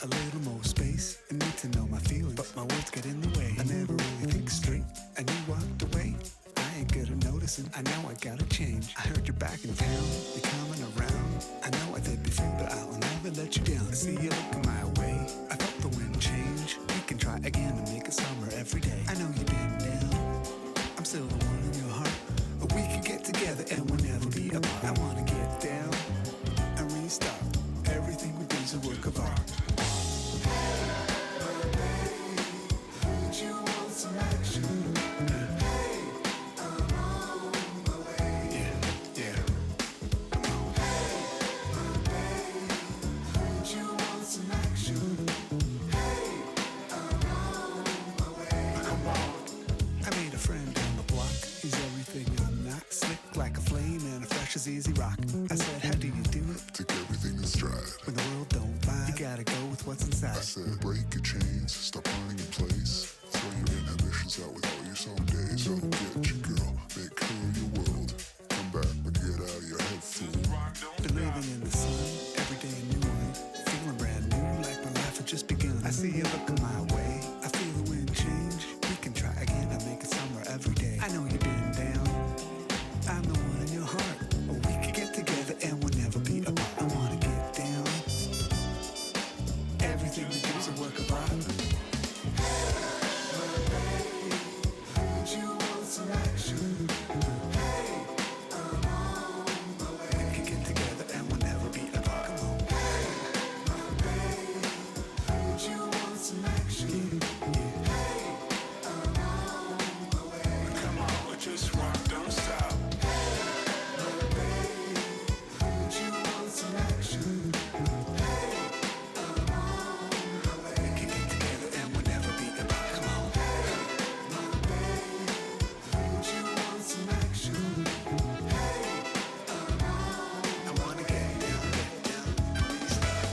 a little more space and need to know my feelings, but my words get in the way. I never really think straight, and you walked away. I ain't good at noticing, I know I gotta change. I heard you're back in town, you're coming around. I know I did before, but I'll never let you down. I see you looking my way, I felt the wind change. We can try again and make it summer every day. I know you've been down, I'm still the one in your heart. But we can get together and we'll never be apart. I wanna get down and restart. Everything we do is a work of art. Hey, baby, would you want some action? Hey, I'm on my way. Yeah. Come on. Hey, baby, would you want some action? Hey, I'm on my way. Come on. I made a friend down the block. He's everything I'm not. Slick like a flame and a fresh as easy rock. I said, how do you do it? Take everything in stride. When the world don't vibe, you gotta go with what's inside. I said, break your chains, stop running in place. Throw your inhibitions out with all your some days. So get your girl, make her your world. Come back, but get out of your head, fool. Been living in the sun, every day a new one. Feeling brand new, like my life had just begun. I see you looking my way, I feel the wind change. We can try again and make it summer every day. I know you've been down, I'm the one in your heart. We could get together and we'll never be apart. I wanna get down, everything we do is a work of art. Hey, baby, would you want some action? Hey, I'm on my way. We could get together and we'll never be apart. Come on. Hey, baby, would you want some action? Hey, I'm on my way. Come on, just rock, don't stop. Hey, baby, would you want some action? Hey, I'm on my way. We could get together and we'll never be apart. Come on. Hey, baby, would you want some action? Hey, I'm on. I wanna get down, and restart.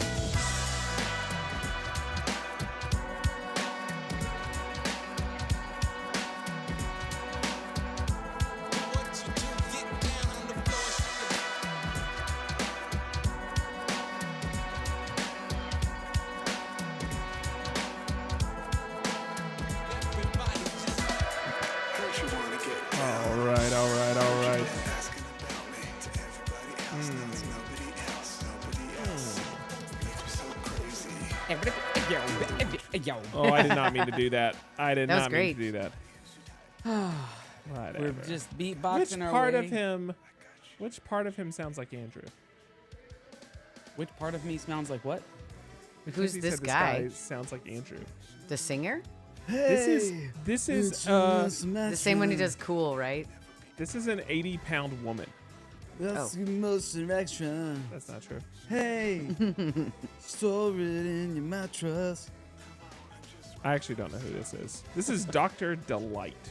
Heard you wanna get down. All right. Asking about me to everybody else. There's nobody else. Makes me so crazy. Oh, I did not mean to do that. I did That was not mean to great. do that. We're Whatever. just Which beatboxing our part way. of him? Which part of him sounds like Andrew? Which part of me sounds like what? Because Who's he this said guy? sounds like Andrew. The singer? This is The same one who does Cool, right? this is an 80-pound woman. That's the most direction. That's not true. Hey, store it in your mattress. I actually don't know who this is. This is Dr. Delight.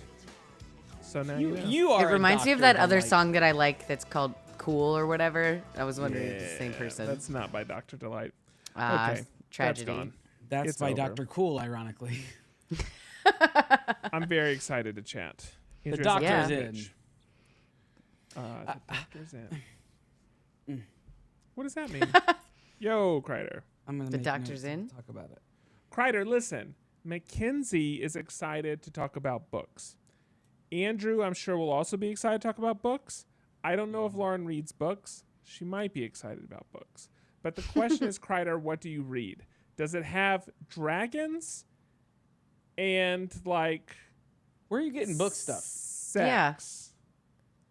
So now you know. You are. It reminds me of Dr. that other Delight. song that I like that's called Cool or whatever. I was wondering if it's the same Yeah, person. That's not by Dr. Delight. Okay. Tragedy. That's gone. That's It's by over. Dr. Cool, ironically. I'm very excited to chat. The Andrew's doctor's on the in. pitch. The doctor's in. What does that mean? Yo, Kreider. I'm gonna The make doctor's notes in? and talk about it. Kreider, listen. Mackenzie is excited to talk about books. Andrew, I'm sure, will also be excited to talk about books. I don't know if Lauren reads books. She might be excited about books. But the question is, Kreider, what do you read? Does it have dragons and, like, Where are you getting book stuff? sex? Yeah.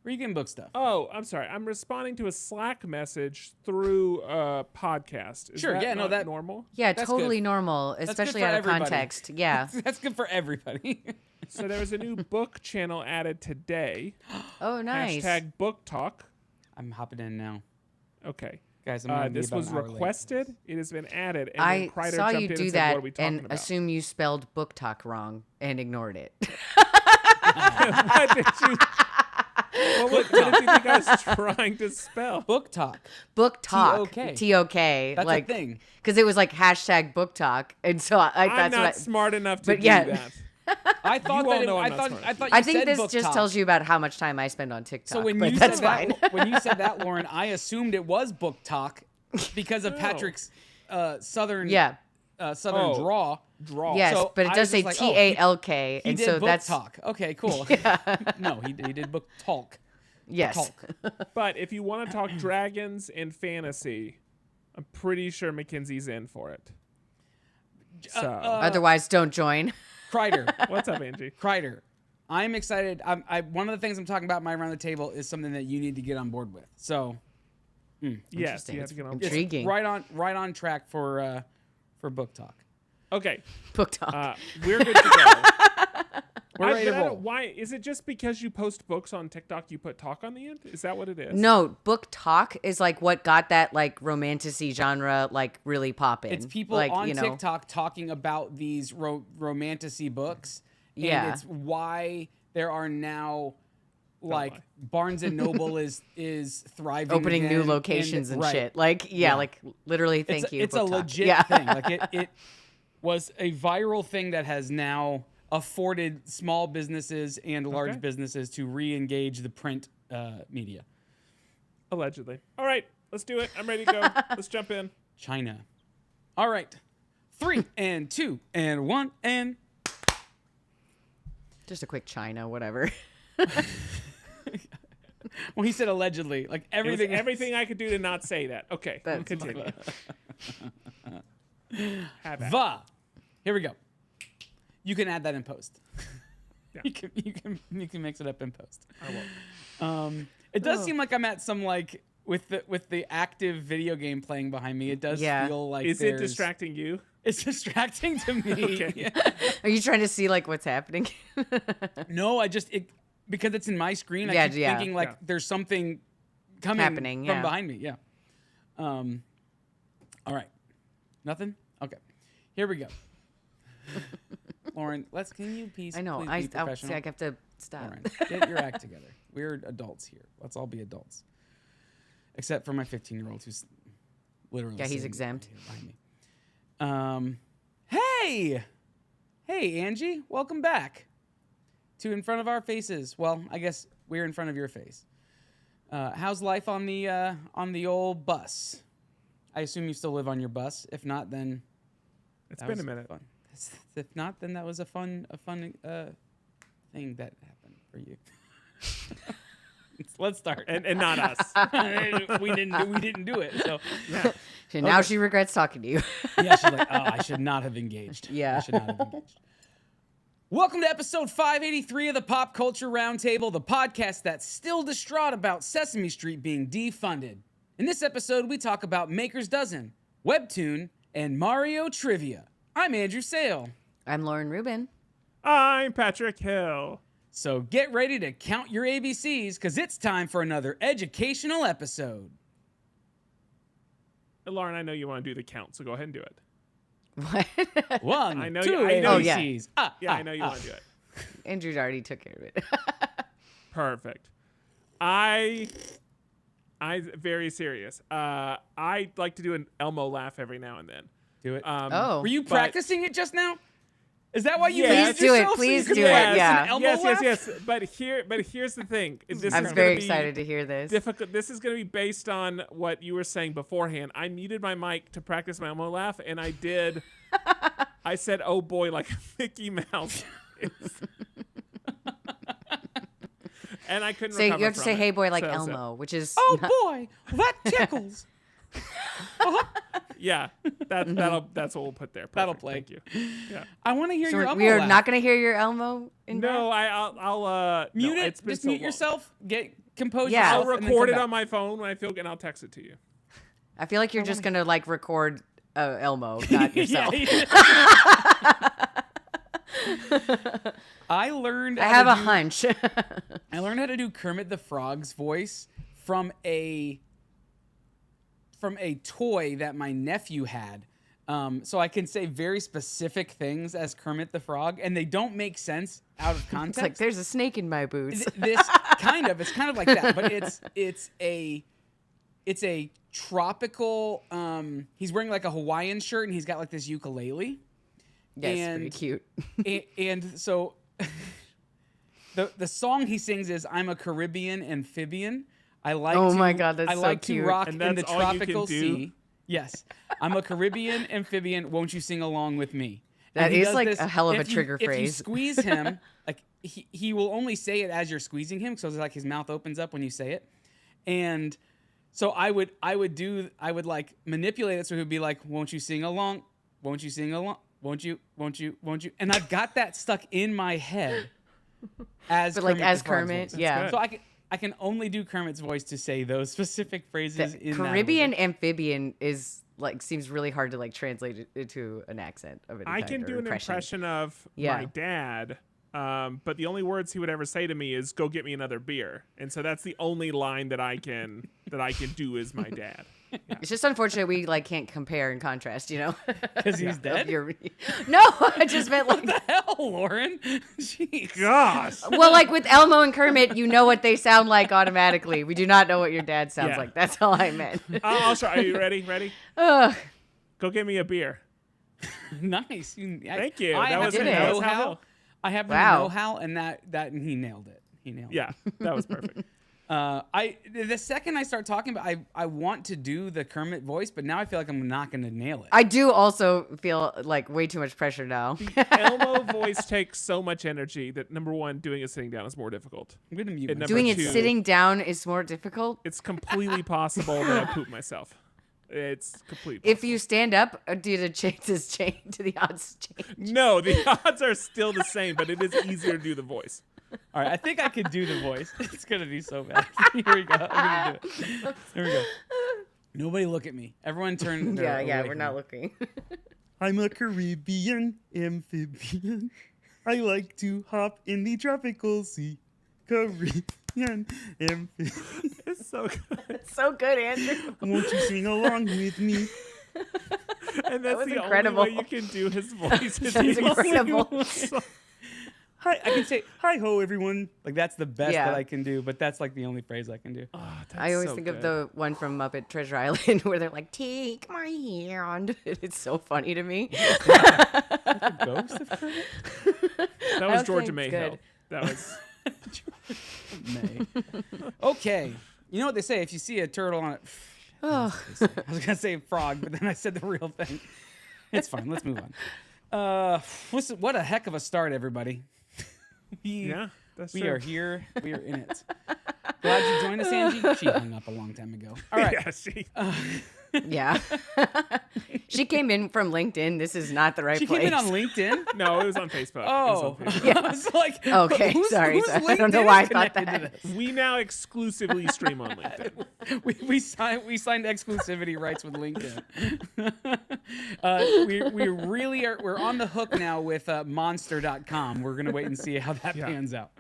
Where are you getting book stuff? Oh, I'm sorry. I'm responding to a Slack message through a podcast. Is Sure, that yeah, no, not that- normal? Yeah, That's totally good. normal, good especially for out of everybody. context. Yeah. That's good for everybody. So there was a new book channel added today. Oh, nice. Hashtag book talk. I'm hopping in now, Okay. guys. I'm gonna be This about was an hour late. requested. It has been added. And I then Kreider saw jumped you in do and said, what that are we talking and about? assume you spelled book talk wrong and ignored it. What did you... what did you think I was trying to spell? Book talk. Book talk. T-O-K. T-O-K. That's like, a thing. Because it was like hashtag book talk. And so I'm that's not what smart enough to but do yeah. that. I thought You all that. know I'm I not thought. smart. I thought. You I think said this book just talk. tells you about how much time I spend on TikTok. So when but you that's said fine. that, when you said that, Lauren, I assumed it was book talk because of No. Patrick's southern Yeah. Southern Oh. draw. Draw. Yes, So but it I does was say just like, oh, TALK, He and did so book that's talk. Okay, cool. No, he did book talk. yes. Talk. But if you want to talk dragons and fantasy, I'm pretty sure Mackenzie's in for it. So, Otherwise, don't join. Kreider. what's up, Angie? Kreider. I'm excited. One of the things I'm talking about my around the table is something that you need to get on board with. So Yes, you have to get on. it's Intriguing. right on track for book talk. Okay, Book talk. we're good to go. We're ready to but I don't- roll. Why is it just because you post books on TikTok you put talk on the end? Is that what it is? No, book talk is like what got that like romantasy genre like really popping. It's people like, on you know, TikTok talking about these romantasy books. And Yeah. it's why there are now like lie. Barnes and Noble is thriving, opening new again, locations and right. shit. Like, Yeah. like literally, thank you. It's a book talk. legit Yeah. thing. Like it was a viral thing that has now afforded small businesses and large Okay. businesses to re-engage the print media. Allegedly. All right, let's do it. I'm ready to go. Let's jump in. China. All right. 3 and 2 and 1 and Just a quick China, whatever. well, he said allegedly. Like It was everything. everything I could do to not say that. Okay, That's continue. Have at it. Va. Here we go. You can add that in post. Yeah. You can mix it up in post. I won't. It does seem like I'm at some like with the active video game playing behind me. It does Yeah. feel like Is it there's- distracting you? It's distracting to me. Okay. Yeah. Are you trying to see like what's happening? No, I just because it's in my screen. I Yeah, keep yeah. thinking like Yeah. there's something coming Happening, from yeah. behind me. Yeah. All right. Nothing. Okay. Here we go. Lauren, can you please? I know. Please be I professional? have to stop. Lauren, get your act together. We're adults here. Let's all be adults. Except for my 15-year-old who's literally Yeah, he's sitting exempt. here behind me. Hey, Angie, welcome back to In Front of Our Faces. Well, I guess we're in front of your face. How's life on the old bus? I assume you still live on your bus. If not, then It's that been was a minute. Fun. If not, then that was a fun thing that happened for you. Let's start. And not us. we didn't do it. So Yeah. And now she regrets talking to you. yeah, she's like, oh, I should not have engaged. Yeah. I should not have engaged. Welcome to episode 583 of the Pop Culture Roundtable, the podcast that's still distraught about Sesame Street being defunded. In this episode, we talk about Maker's Dozen, WebToon, and Mario Trivia. I'm Andrew Sale. I'm Lauren Rubin. I'm Patrick Hill. So get ready to count your ABCs, because it's time for another educational episode. Lauren, I know you want to do the count, so go ahead and do it. What? One, I know two you- I know you- ABCs. Yeah, I know you want to do it. Andrew already took care of it. Perfect. I very serious. I like to do an Elmo laugh every now and then. Do it. Oh. Were you but- practicing it just now? Is that why you Yes. muted Please do it, yourself so you please could do it, practice yeah. an Elmo Yes, laugh? yes. But here's the thing. This I'm is very gonna be excited to hear this. difficult. This is going to be based on what you were saying beforehand. I muted my mic to practice my Elmo laugh, and I did. I said, "Oh boy," like Mickey Mouse. And I couldn't. So you recover have to from say it. "Hey boy" like So- Elmo, which is Oh boy, that tickles. Yeah, that's what we'll put there. That'll Perfect. play. Thank you. Yeah. I want to hear your So Elmo we are laugh. not going to hear your Elmo. In No, I'll mute no, it. it's been Just so mute long. yourself. Get compose Yeah. yourself. I'll and then record come it back. on my phone when I feel good, and I'll text it to you. I feel like you're just going to like record Elmo, not yourself. I learned. I how have to a do- hunch. I learned how to do Kermit the Frog's voice from a toy that my nephew had. So I can say very specific things as Kermit the Frog, and they don't make sense out of It's context. like there's a snake in my boots. This it's kind of like that, but it's a tropical. He's wearing like a Hawaiian shirt, and he's got like this ukulele. Yes, and- pretty cute. and so the song he sings is "I'm a Caribbean amphibian. I like Oh to, my God, that's I so like cute. to rock And in the that's all you can tropical do? sea." Yes, I'm a Caribbean amphibian. Won't you sing along with me? That And he is does like this a hell of a if you- trigger If you phrase. squeeze him, like he will only say it as you're squeezing him, so it's like his mouth opens up when you say it. And so I would like manipulate it so he would be like, "Won't you sing along? Won't you sing along? Won't you? Won't you? Won't you?" And I've got that stuck in my head as But like Kermit as the Frog's Kermit, voice. yeah. good. So I can only do Kermit's voice to say those specific phrases in that Caribbean order. amphibian is like seems really hard to like translate it into an accent of any I kind can or do an impression of Yeah. my dad, but the only words he would ever say to me is "Go get me another beer," and so that's the only line that I can do as my dad. It's just unfortunate we like can't compare and contrast, you know? Because he's Of dead. No, I just meant like Hell, Lauren. Jeez. Gosh. well, like with Elmo and Kermit, you know what they sound like automatically. We do not know what your dad sounds Yeah. like. That's all I meant. I'll try. Are you ready? Ready? Ugh. Go get me a beer. Nice. Thank you. I That was happen it. to That know was how. how- I happen Wow. to know how, and that he nailed it. He nailed it. Yeah, that was perfect. The second I start talking about, I want to do the Kermit voice, but now I feel like I'm not going to nail it. I do also feel like way too much pressure now. Elmo voice takes so much energy that number one, doing it sitting down is more difficult. I'm going to mute It myself. never- Doing it two. sitting down is more difficult. It's completely possible that I poop myself. It's completely If you stand up, do the chances change? Do the odds change? No, the odds are still the same, but it is easier to do the voice. All right, I think I could do the voice. It's going to be so bad. Here we go. I'm going to do it. Here we go. Nobody look at me. Everyone turn. Yeah, away yeah, from we're me. not looking. I'm a Caribbean amphibian. I like to hop in the tropical sea. Caribbean amphibian. It's so good. So good, Andrew. Won't you sing along with me? And that's was the incredible. only way you can do his voice. is That's he goes- incredible. Hi, I can say, Hi ho, everyone. like, that's the best Yeah. that I can do, but that's like the only phrase I can do. Oh, that's I always so think good. of the one from Muppet Treasure Island where they're like, "Take my hand." It's so funny to me. Ghost of Kermit? That was don't Georgia think it's Mayhill. good. That was May. Okay. You know what they say? If you see a turtle on it. Oh, I was gonna say frog, but then I said the real thing. It's fine. Let's move on. What a heck of a start, everybody. yeah. That's We true. are here. We are in it. Glad you joined us, Angie. She hung up a long time ago. All right. Yeah, she, yeah. She came in from LinkedIn. This is not the right She place. came in on LinkedIn. no, it was on Facebook. Oh, It was on Facebook. I was like, Okay, who's- sorry, whose sorry. I don't know LinkedIn why is I thought connected that. to this? We now exclusively stream on LinkedIn. We signed exclusivity rights with LinkedIn. We really are. We're on the hook now with Monster.com. We're gonna wait and see how that Yeah. pans out.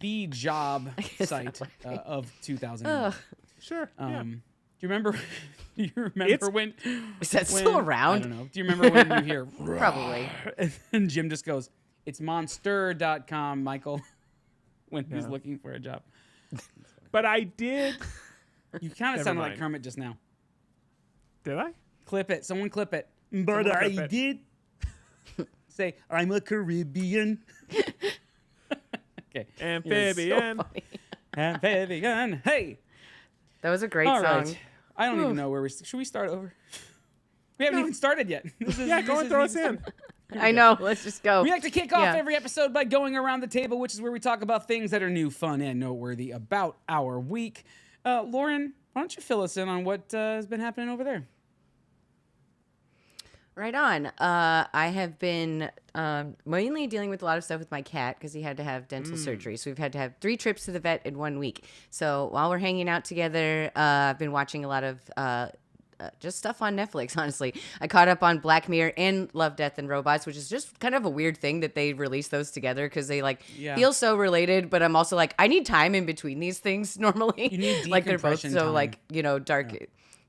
The job site of 2000. Sure. Do yeah. you remember? Do you remember It's- when? Is that when- still I around? don't know. Do you remember when you hear Probably. and Jim just goes, "It's Monster.com, Michael," when he's looking for a job. But I did. You kind of Never sounded like mind. Kermit just now. Did I? Clip it. Someone clip it. But Someone I clip it. did. Say, I'm a Caribbean. okay. Amphibian. Amphibian. Hey. That was a great All song. right. I don't even know where we. Should we start over? We haven't even started yet. Yeah, go and throw us in. I know. Let's just go. We like to kick off Yeah. every episode by going around the table, which is where we talk about things that are new, fun, and noteworthy about our week. Lauren, why don't you fill us in on what has been happening over there? Right on. I have been mainly dealing with a lot of stuff with my cat because he had to have dental surgery. So we've had to have 3 trips to the vet in 1 week. So while we're hanging out together, I've been watching a lot of just stuff on Netflix, honestly. I caught up on Black Mirror and Love, Death, and Robots, which is just kind of a weird thing that they release those together because they Yeah. feel so related. But I'm also like, I need time in between these things normally. You need like they're both decompression so time. dark.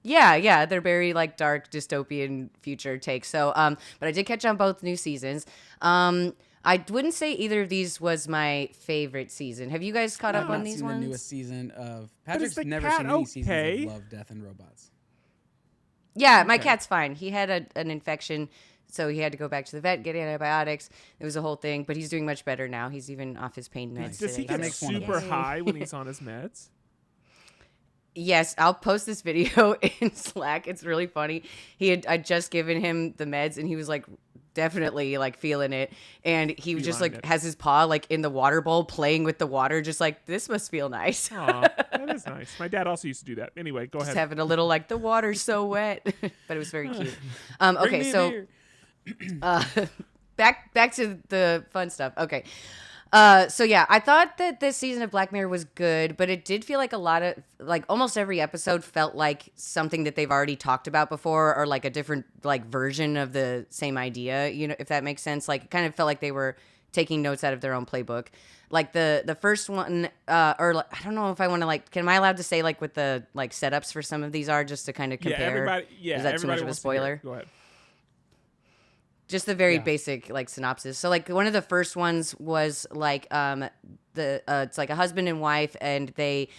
Yeah, they're very like dark dystopian future takes. So, but I did catch on both new seasons. I wouldn't say either of these was my favorite season. Have you guys caught up I've on not these seen ones? the newest season of is Patrick's the never cat seen any seasons okay? of Love, Death, and Robots. Yeah, my cat's fine. He had an infection, so he had to go back to the vet, get antibiotics. It was a whole thing, but he's doing much better now. He's even off his pain meds. Does he today, get makes one of super us. high when he's on his meds? Yes, I'll post this video in Slack. It's really funny. I'd just given him the meds and he was like definitely like feeling it. And he was just Feline like it. has his paw like in the water bowl playing with the water, just like this must feel nice. Aw, that is nice. My dad also used to do that. Anyway, go Just ahead. having a little like the water's so wet. But it was very cute. Bring Okay, me a so beer. back to the fun stuff. Okay. So yeah, I thought that this season of Black Mirror was good, but it did feel like a lot of like almost every episode felt like something that they've already talked about before or like a different like version of the same idea, you know, if that makes sense. Like it kind of felt like they were taking notes out of their own playbook. Like the first one or like, I don't know if I want to like am I allowed to say like what the like setups for some of these are just to kind of compare? Is that too much of a wants to hear spoiler? it. Go ahead. Just the very Yeah. basic like synopsis. So like one of the first ones was like it's like a husband and wife and they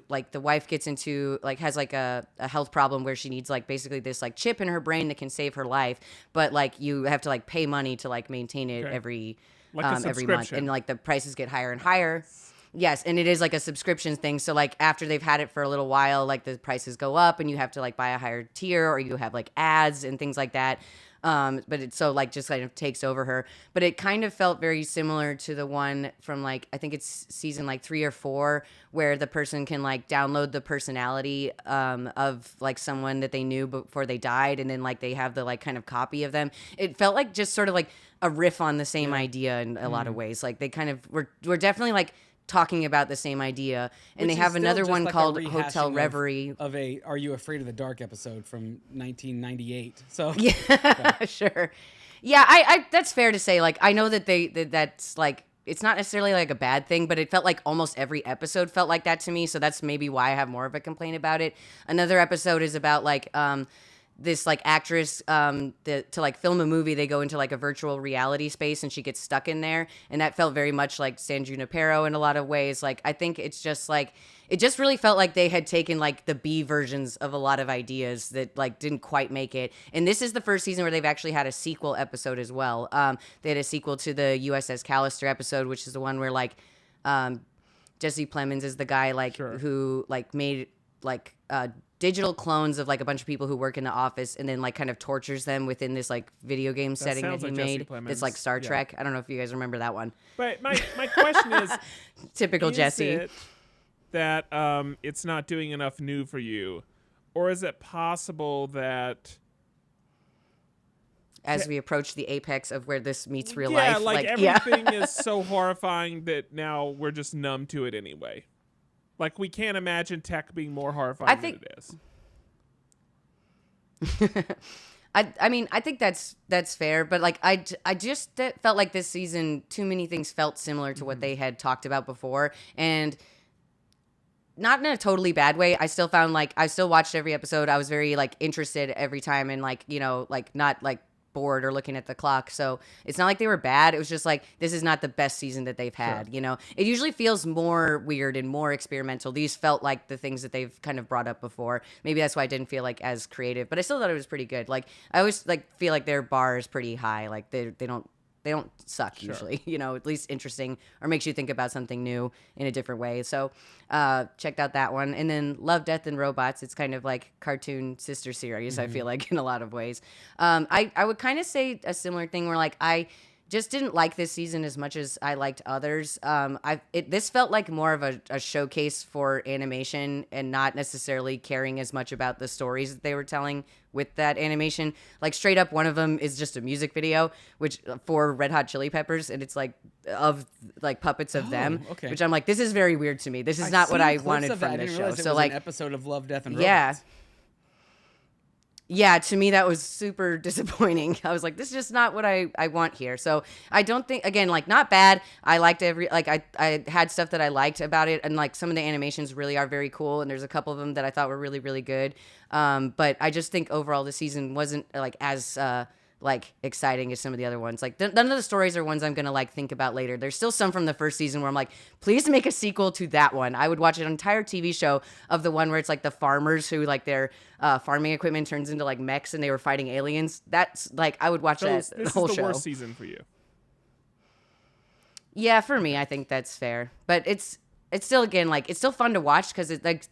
like the wife gets into like has like a health problem where she needs like basically this like chip in her brain that can save her life, but like you have to like pay money to like maintain it Okay. every Like a every month, subscription. and like the prices get higher and higher. Yes, and it is like a subscription thing. So like after they've had it for a little while, like the prices go up and you have to like buy a higher tier or you have like ads and things like that. But it's so like just kind of takes over her. But it kind of felt very similar to the one from like I think it's season like 3 or 4 where the person can like download the personality of like someone that they knew before they died, and then like they have the like kind of copy of them. It felt like just sort of like a riff on the same idea in a lot of ways. Like they kind of were definitely like talking about the same idea, and Which they is have still another just one like a called rehashing Hotel Reverie. of a Are You Afraid of the Dark episode from 1998. So Yeah, sure. Yeah, I that's fair to say. Like, I know that that's like it's not necessarily like a bad thing, but it felt like almost every episode felt like that to me. So that's maybe why I have more of a complaint about it. Another episode is about like this like actress to like film a movie, they go into like a virtual reality space and she gets stuck in there, and that felt very much like San Junipero in a lot of ways. Like I think it's just like it just really felt like they had taken like the B versions of a lot of ideas that like didn't quite make it. And this is the first season where they've actually had a sequel episode as well. They had a sequel to the USS Callister episode, which is the one where like Jesse Plemons is the guy like Sure. who like made like digital clones of like a bunch of people who work in the office and then like kind of tortures them within this like video game setting that sounds he like Jesse made. Plemons. It's like Star Yeah. Trek. I don't know if you guys remember that one. But my question is, Typical is Jesse. it that it's not doing enough new for you, or is it possible that As we approach the apex of where this meets real yeah, life, like yeah. everything is so horrifying that now we're just numb to it anyway? Like we can't imagine tech being more horrifying I think- than it is. I mean, I think that's fair, but like I just felt like this season too many things felt similar to what they had talked about before, and not in a totally bad way. I still found like I still watched every episode. I was very like interested every time, and like you know like not like bored or looking at the clock. So it's not like they were bad. It was just like this is not the best season that they've had. You know, it usually feels more weird and more experimental. These felt like the things that they've kind of brought up before. Maybe that's why I didn't feel like as creative, but I still thought it was pretty good. Like I always like feel like their bar is pretty high. Like they don't suck usually, you know, at least interesting or makes you think about something new in a different way. So checked out that one. And then Love, Death, and Robots. It's kind of like cartoon sister series, I feel like, in a lot of ways. I would kind of say a similar thing where like I just didn't like this season as much as I liked others. This felt like more of a showcase for animation and not necessarily caring as much about the stories that they were telling with that animation. Like straight up, one of them is just a music video, which for Red Hot Chili Peppers, and it's like of like puppets of them. Okay. Which I'm like, this is very weird to me. This is not what seen I clips wanted of that. from I this didn't show. realize it So was like, an episode of Love, Death, and yeah. Robots. Yeah, to me that was super disappointing. I was like, this is just not what I want here. So I don't think, again, like not bad. I liked I had stuff that I liked about it, and like some of the animations really are very cool, and there's a couple of them that I thought were really, really good. But I just think overall the season wasn't like as like exciting as some of the other ones. Like none of the stories are ones I'm gonna like think about later. There's still some from the first season where I'm like, please make a sequel to that one. I would watch an entire TV show of the one where it's like the farmers who like their farming equipment turns into like mechs and they were fighting aliens. That's like I would watch So that this whole is the show. worst season for you. Yeah, for me, I think that's fair. But it's still again like it's still fun to watch because it like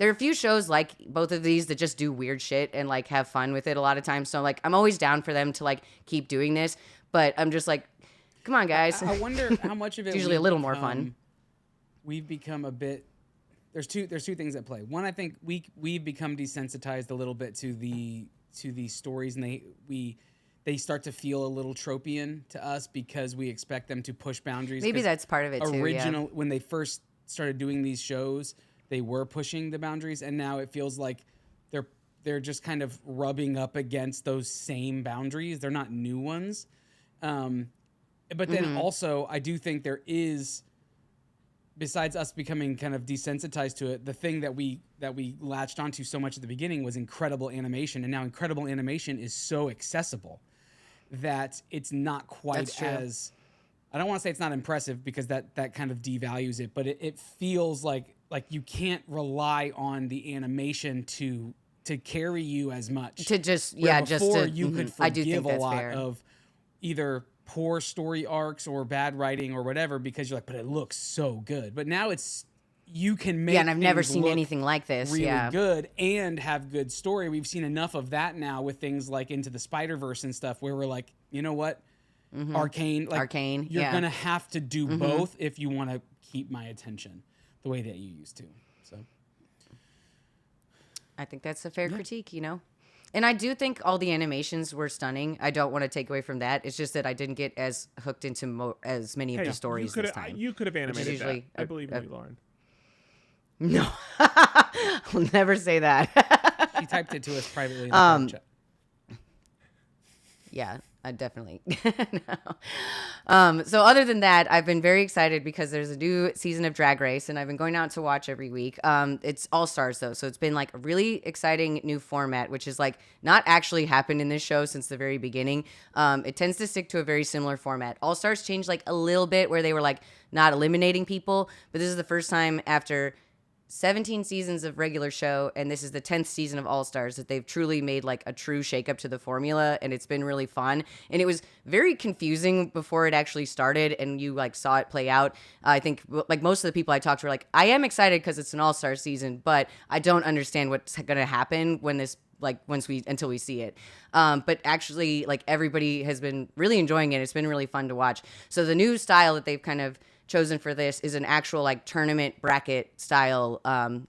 there are a few shows like both of these that just do weird shit and like have fun with it a lot of times. So like I'm always down for them to like keep doing this, but I'm just like, come on, guys. I wonder how much of it It's usually a we've little more fun. We've become a bit. There's two things at play. One, I think we've become desensitized a little bit to the stories, and they start to feel a little tropian to us because we expect them to push boundaries. Maybe 'Cause that's part of it too. Yeah. When they first started doing these shows, they were pushing the boundaries, and now it feels like they're just kind of rubbing up against those same boundaries. They're not new ones. But then also, I do think there is, besides us becoming kind of desensitized to it, the thing that we latched onto so much at the beginning was incredible animation, and now incredible animation is so accessible that it's not quite That's true. as. I don't want to say it's not impressive because that kind of devalues it, but it feels like you can't rely on the animation to carry you as much. To just Where just before to, you could I do forgive think a that's lot fair. of either poor story arcs or bad writing or whatever because you're like, but it looks so good. But now you can make and I've never things seen look anything like this. really Yeah. good and have good story. We've seen enough of that now with things like Into the Spider-Verse and stuff where we're like, you know what? Arcane, Arcane, you're yeah. gonna have to do both if you want to keep my attention the way that you used to. So I think that's a fair critique, you know? And I do think all the animations were stunning. I don't want to take away from that. It's just that I didn't get as hooked into as many of the stories this time. You could have animated usually that. I believe in you, Lauren. No. I'll never say that. she typed it to us privately in the private chat. Yeah, I definitely. No. So other than that, I've been very excited because there's a new season of Drag Race and I've been going out to watch every week. It's All Stars though. So it's been like a really exciting new format, which is like not actually happened in this show since the very beginning. It tends to stick to a very similar format. All Stars changed like a little bit where they were like not eliminating people, but this is the first time after 17 seasons of regular show, and this is the 10th season of All Stars that they've truly made like a true shakeup to the formula, and it's been really fun. And it was very confusing before it actually started, and you like saw it play out. I think like most of the people I talked to were like, I am excited because it's an All Star season, but I don't understand what's gonna happen when this until we see it. But actually, like everybody has been really enjoying it. It's been really fun to watch. So the new style that they've kind of chosen for this is an actual like tournament bracket style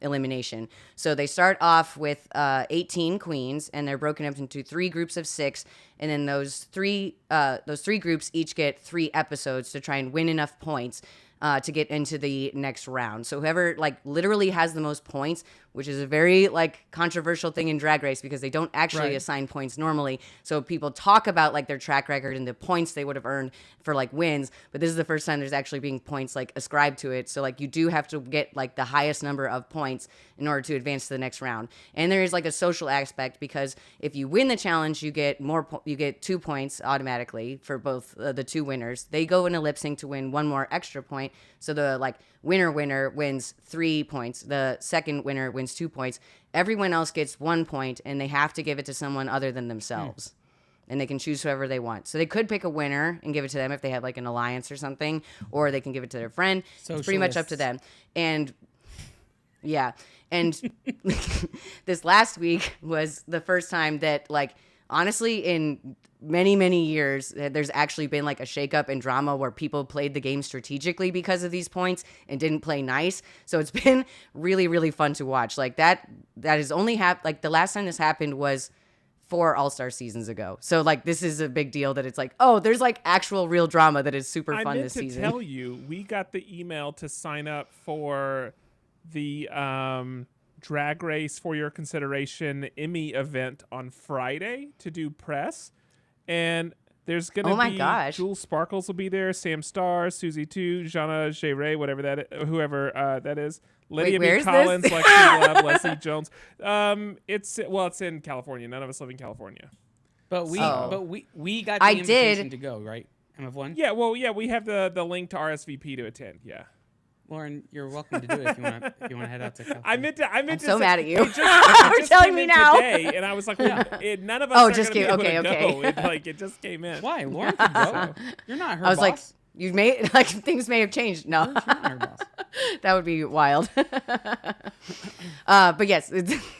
elimination. So they start off with 18 queens, and they're broken up into 3 groups of 6, and then those three groups each get 3 episodes to try and win enough points to get into the next round. So whoever like literally has the most points, which is a very like controversial thing in Drag Race because they don't actually assign points normally. So people talk about like their track record and the points they would have earned for like wins, but this is the first time there's actually being points like ascribed to it. So like you do have to get like the highest number of points in order to advance to the next round. And there is like a social aspect because if you win the challenge, you get you get 2 points automatically for both the 2 winners. They go in a lip sync to win 1 more extra point. So the like winner wins 3 points. The second winner wins 2 points. Everyone else gets 1 point, and they have to give it to someone other than themselves. And they can choose whoever they want. So they could pick a winner and give it to them if they have like an alliance or something, or they can give it to their friend. It's pretty much up to them. And yeah, and this last week was the first time that like honestly in many years there's actually been like a shakeup and drama where people played the game strategically because of these points and didn't play nice. So it's been really fun to watch. Like that has only happened, like the last time this happened was 4 All-Star seasons ago. So like this is a big deal that it's like, oh, there's like actual real drama that is super fun this season. I meant to tell you, we got the email to sign up for the Drag Race for Your Consideration Emmy event on Friday to do press. And there's going to be Jules Sparkles will be there, Sam Starr, Susie 2, Jana J. whatever whoever that is. Lydia B. Collins, Lexi Love, Leslie Jones. It's in California. None of us live in California. But we got the invitation to go, right? MF1? Yeah, we have the link to RSVP to attend. Yeah. Lauren, you're welcome to do it if you want to head out to California. I'm so mad at you. It just telling came me in now. Today, and I was like, none of us are going to be able to go. It just came in. Why? Lauren can go. You're not her boss. I was like, You may like things may have changed. No, Nerd boss. that would be wild. But yes,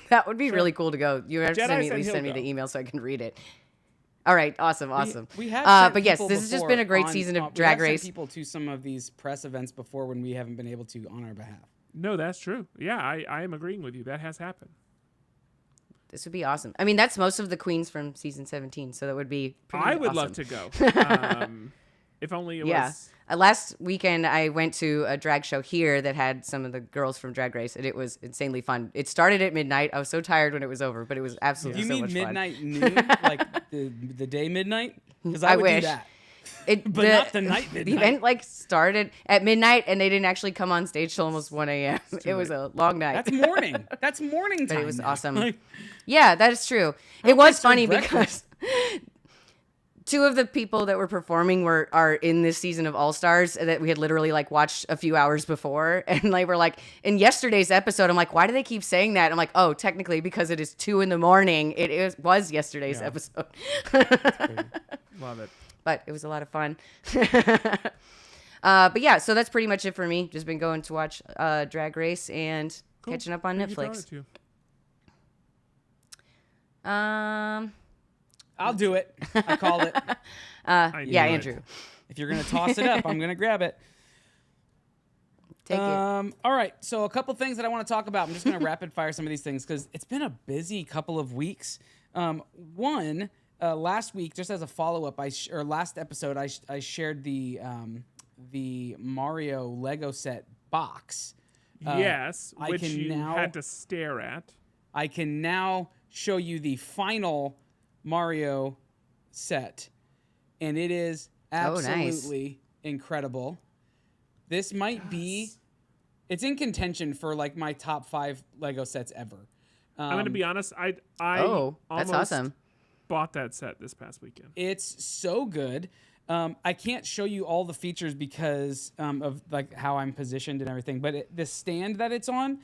that would be really cool to go. You have to Jedi send me, at said least he'll send me go. the email so I can read it. All right, awesome. We have sent but yes, people this has just before been a great on- season we of have Drag sent Race. people to some of these press events before when we haven't been able to on our behalf. No, that's true. Yeah, I am agreeing with you. That has happened. This would be awesome. I mean, that's most of the queens from season 17, so that would be pretty I would awesome. love to go. If only it Yeah. was. Last weekend, I went to a drag show here that had some of the girls from Drag Race, and it was insanely fun. It started at midnight. I was so tired when it was over, but it was absolutely You so mean much midnight noon, like the day midnight? Because I I would wish. do that. fun. But not the night The midnight. event like started at midnight, and they didn't actually come on stage till almost 1 a.m. It was a long night. That's morning. That's morning time. But it was now. awesome. Like, Yeah, that is true. It don't was serve funny breakfast. because two of the people that were performing are in this season of All Stars that we had literally like watched a few hours before, and like we're like in yesterday's episode. I'm like, why do they keep saying that? I'm like, oh, technically because it is 2 a.m. Was yesterday's episode, Love it. but it was a lot of fun. But yeah, so that's pretty much it for me. Just been going to watch Drag Race and Cool. catching up on Who you throwing Netflix. it to? I'll do it. I called it. I Yeah, knew it. Andrew, If you're gonna toss it up, I'm gonna grab it. take it. All right. So a couple things that I want to talk about. I'm just gonna rapid fire some of these things because it's been a busy couple of weeks. Last week, just as a follow up, or last episode, I shared the Mario Lego set box. Yes, I which can you now- had to stare at. I can now show you the final Mario set, and it is nice. absolutely incredible. This might be, it's in contention for like my top 5 Lego sets ever. I'm going to be honest. I Oh, that's almost awesome. bought that set this past weekend. It's so good. I can't show you all the features because of like how I'm positioned and everything, but the stand that it's on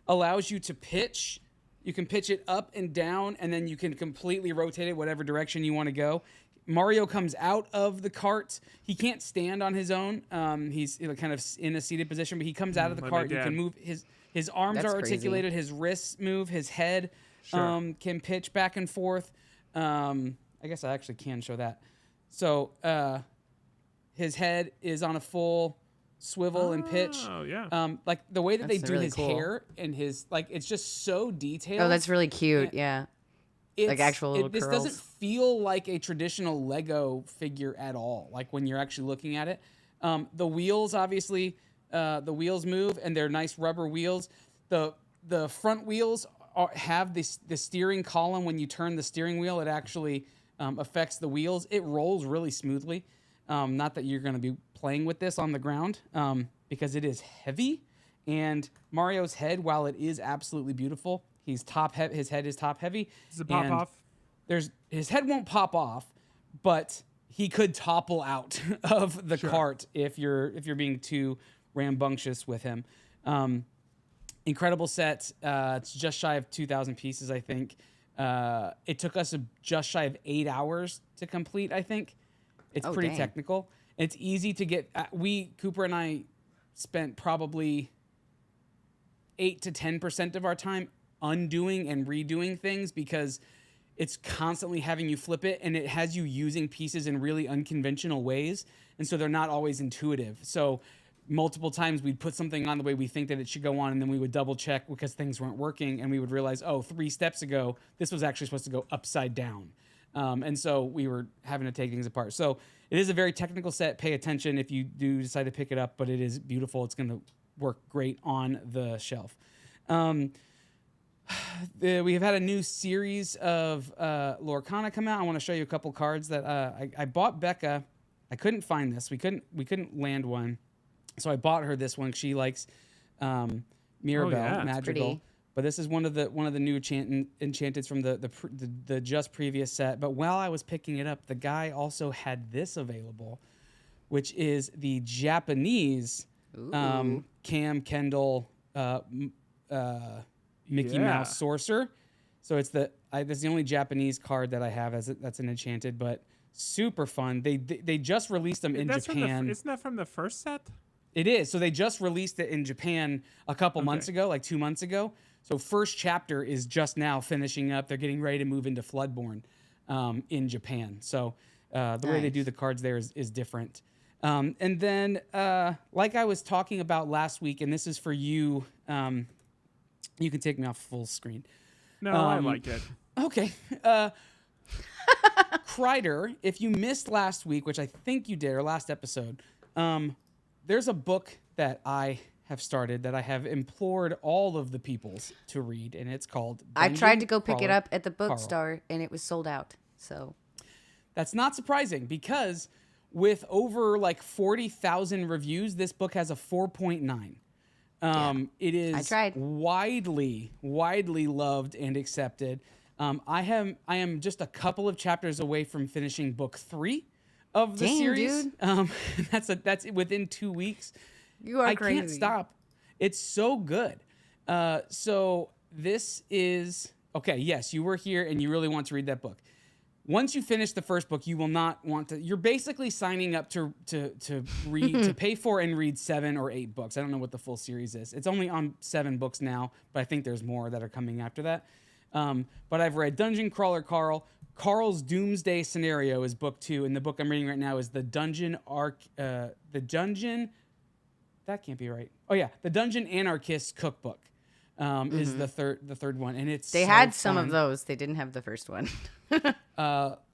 allows you to pitch. You can pitch it up and down, and then you can completely rotate it whatever direction you want to go. Mario comes out of the cart. He can't stand on his own. He's kind of in a seated position, but he comes out of the like cart. my You can dad. move his arms That's are crazy. articulated. His wrists move. His head Sure. can pitch back and forth. I guess I actually can show that. So his head is on a full swivel and pitch. Oh, yeah. Like the way that they That's do really his cool. hair and his like, it's just so detailed. Oh, that's really cute. Yeah. It's- actual little this curls. doesn't feel like a traditional Lego figure at all. Like when you're actually looking at it, the wheels obviously, the wheels move and they're nice rubber wheels. The front wheels have the steering column. When you turn the steering wheel, it actually affects the wheels. It rolls really smoothly. Not that you're going to be playing with this on the ground because it is heavy. And Mario's head, while it is absolutely beautiful, his head is top heavy. Does it pop and off? His head won't pop off, but he could topple out of the cart if you're being too rambunctious with him. Incredible set. It's just shy of 2,000 pieces, I think. It took us just shy of 8 hours to complete, I think. It's Oh, pretty dang. technical. It's easy to get. Cooper and I spent probably 8 to 10% of our time undoing and redoing things because it's constantly having you flip it and it has you using pieces in really unconventional ways. And so they're not always intuitive. So multiple times we'd put something on the way we think that it should go on, and then we would double check because things weren't working, and we would realize, oh, 3 steps ago, this was actually supposed to go upside down. And so we were having to take things apart. So it is a very technical set. Pay attention if you do decide to pick it up, but it is beautiful. It's going to work great on the shelf. We have had a new series of Lorcana come out. I want to show you a couple cards that I bought Becca. I couldn't find this. We couldn't land one. So I bought her this one. She likes Mirabelle, yeah, it's Magical. pretty. But this is one of the new enchanteds from the just previous set. But while I was picking it up, the guy also had this available, which is the Japanese Cam Kendall Mickey Yeah. Mouse Sorcerer. So it's this is the only Japanese card that I have that's an enchanted. But Super fun. They just released them in Japan. Isn't that from the first set? It is. So they just released it in Japan a couple months ago, like 2 months ago. So first chapter is just now finishing up. They're getting ready to move into Floodborne in Japan. So the way they do the cards there is different. And then, like I was talking about last week, and this is for you, you can take me off full screen. No, I like it. Okay. Kreider, if you missed last week, which I think you did, or last episode, there's a book that I have started that I have implored all of the peoples to read, and it's called I tried to Dungeon go pick it Crawler up at the Carl. bookstore, and it was sold out. So That's not surprising because with over like 40,000 reviews, this book has a 4.9. It is I tried. widely loved and accepted. I am just a couple of chapters away from finishing book 3 of the Dang, series. dude. That's within 2 weeks. you are I crazy. can't stop. It's so good. So this is okay. Yes, you were here and you really want to read that book. Once you finish the first book, you will not want to. You're basically signing up to read to pay for and read 7 or 8 books. I don't know what the full series is. It's only on 7 books now, but I think there's more that are coming after that. But I've read Dungeon Crawler Carl. Carl's Doomsday Scenario is book 2, and the book I'm reading right now is the Dungeon That can't be right. Oh yeah, the Dungeon Anarchist Cookbook is the third one, and it's They so had some fun. of those. They didn't have the first one.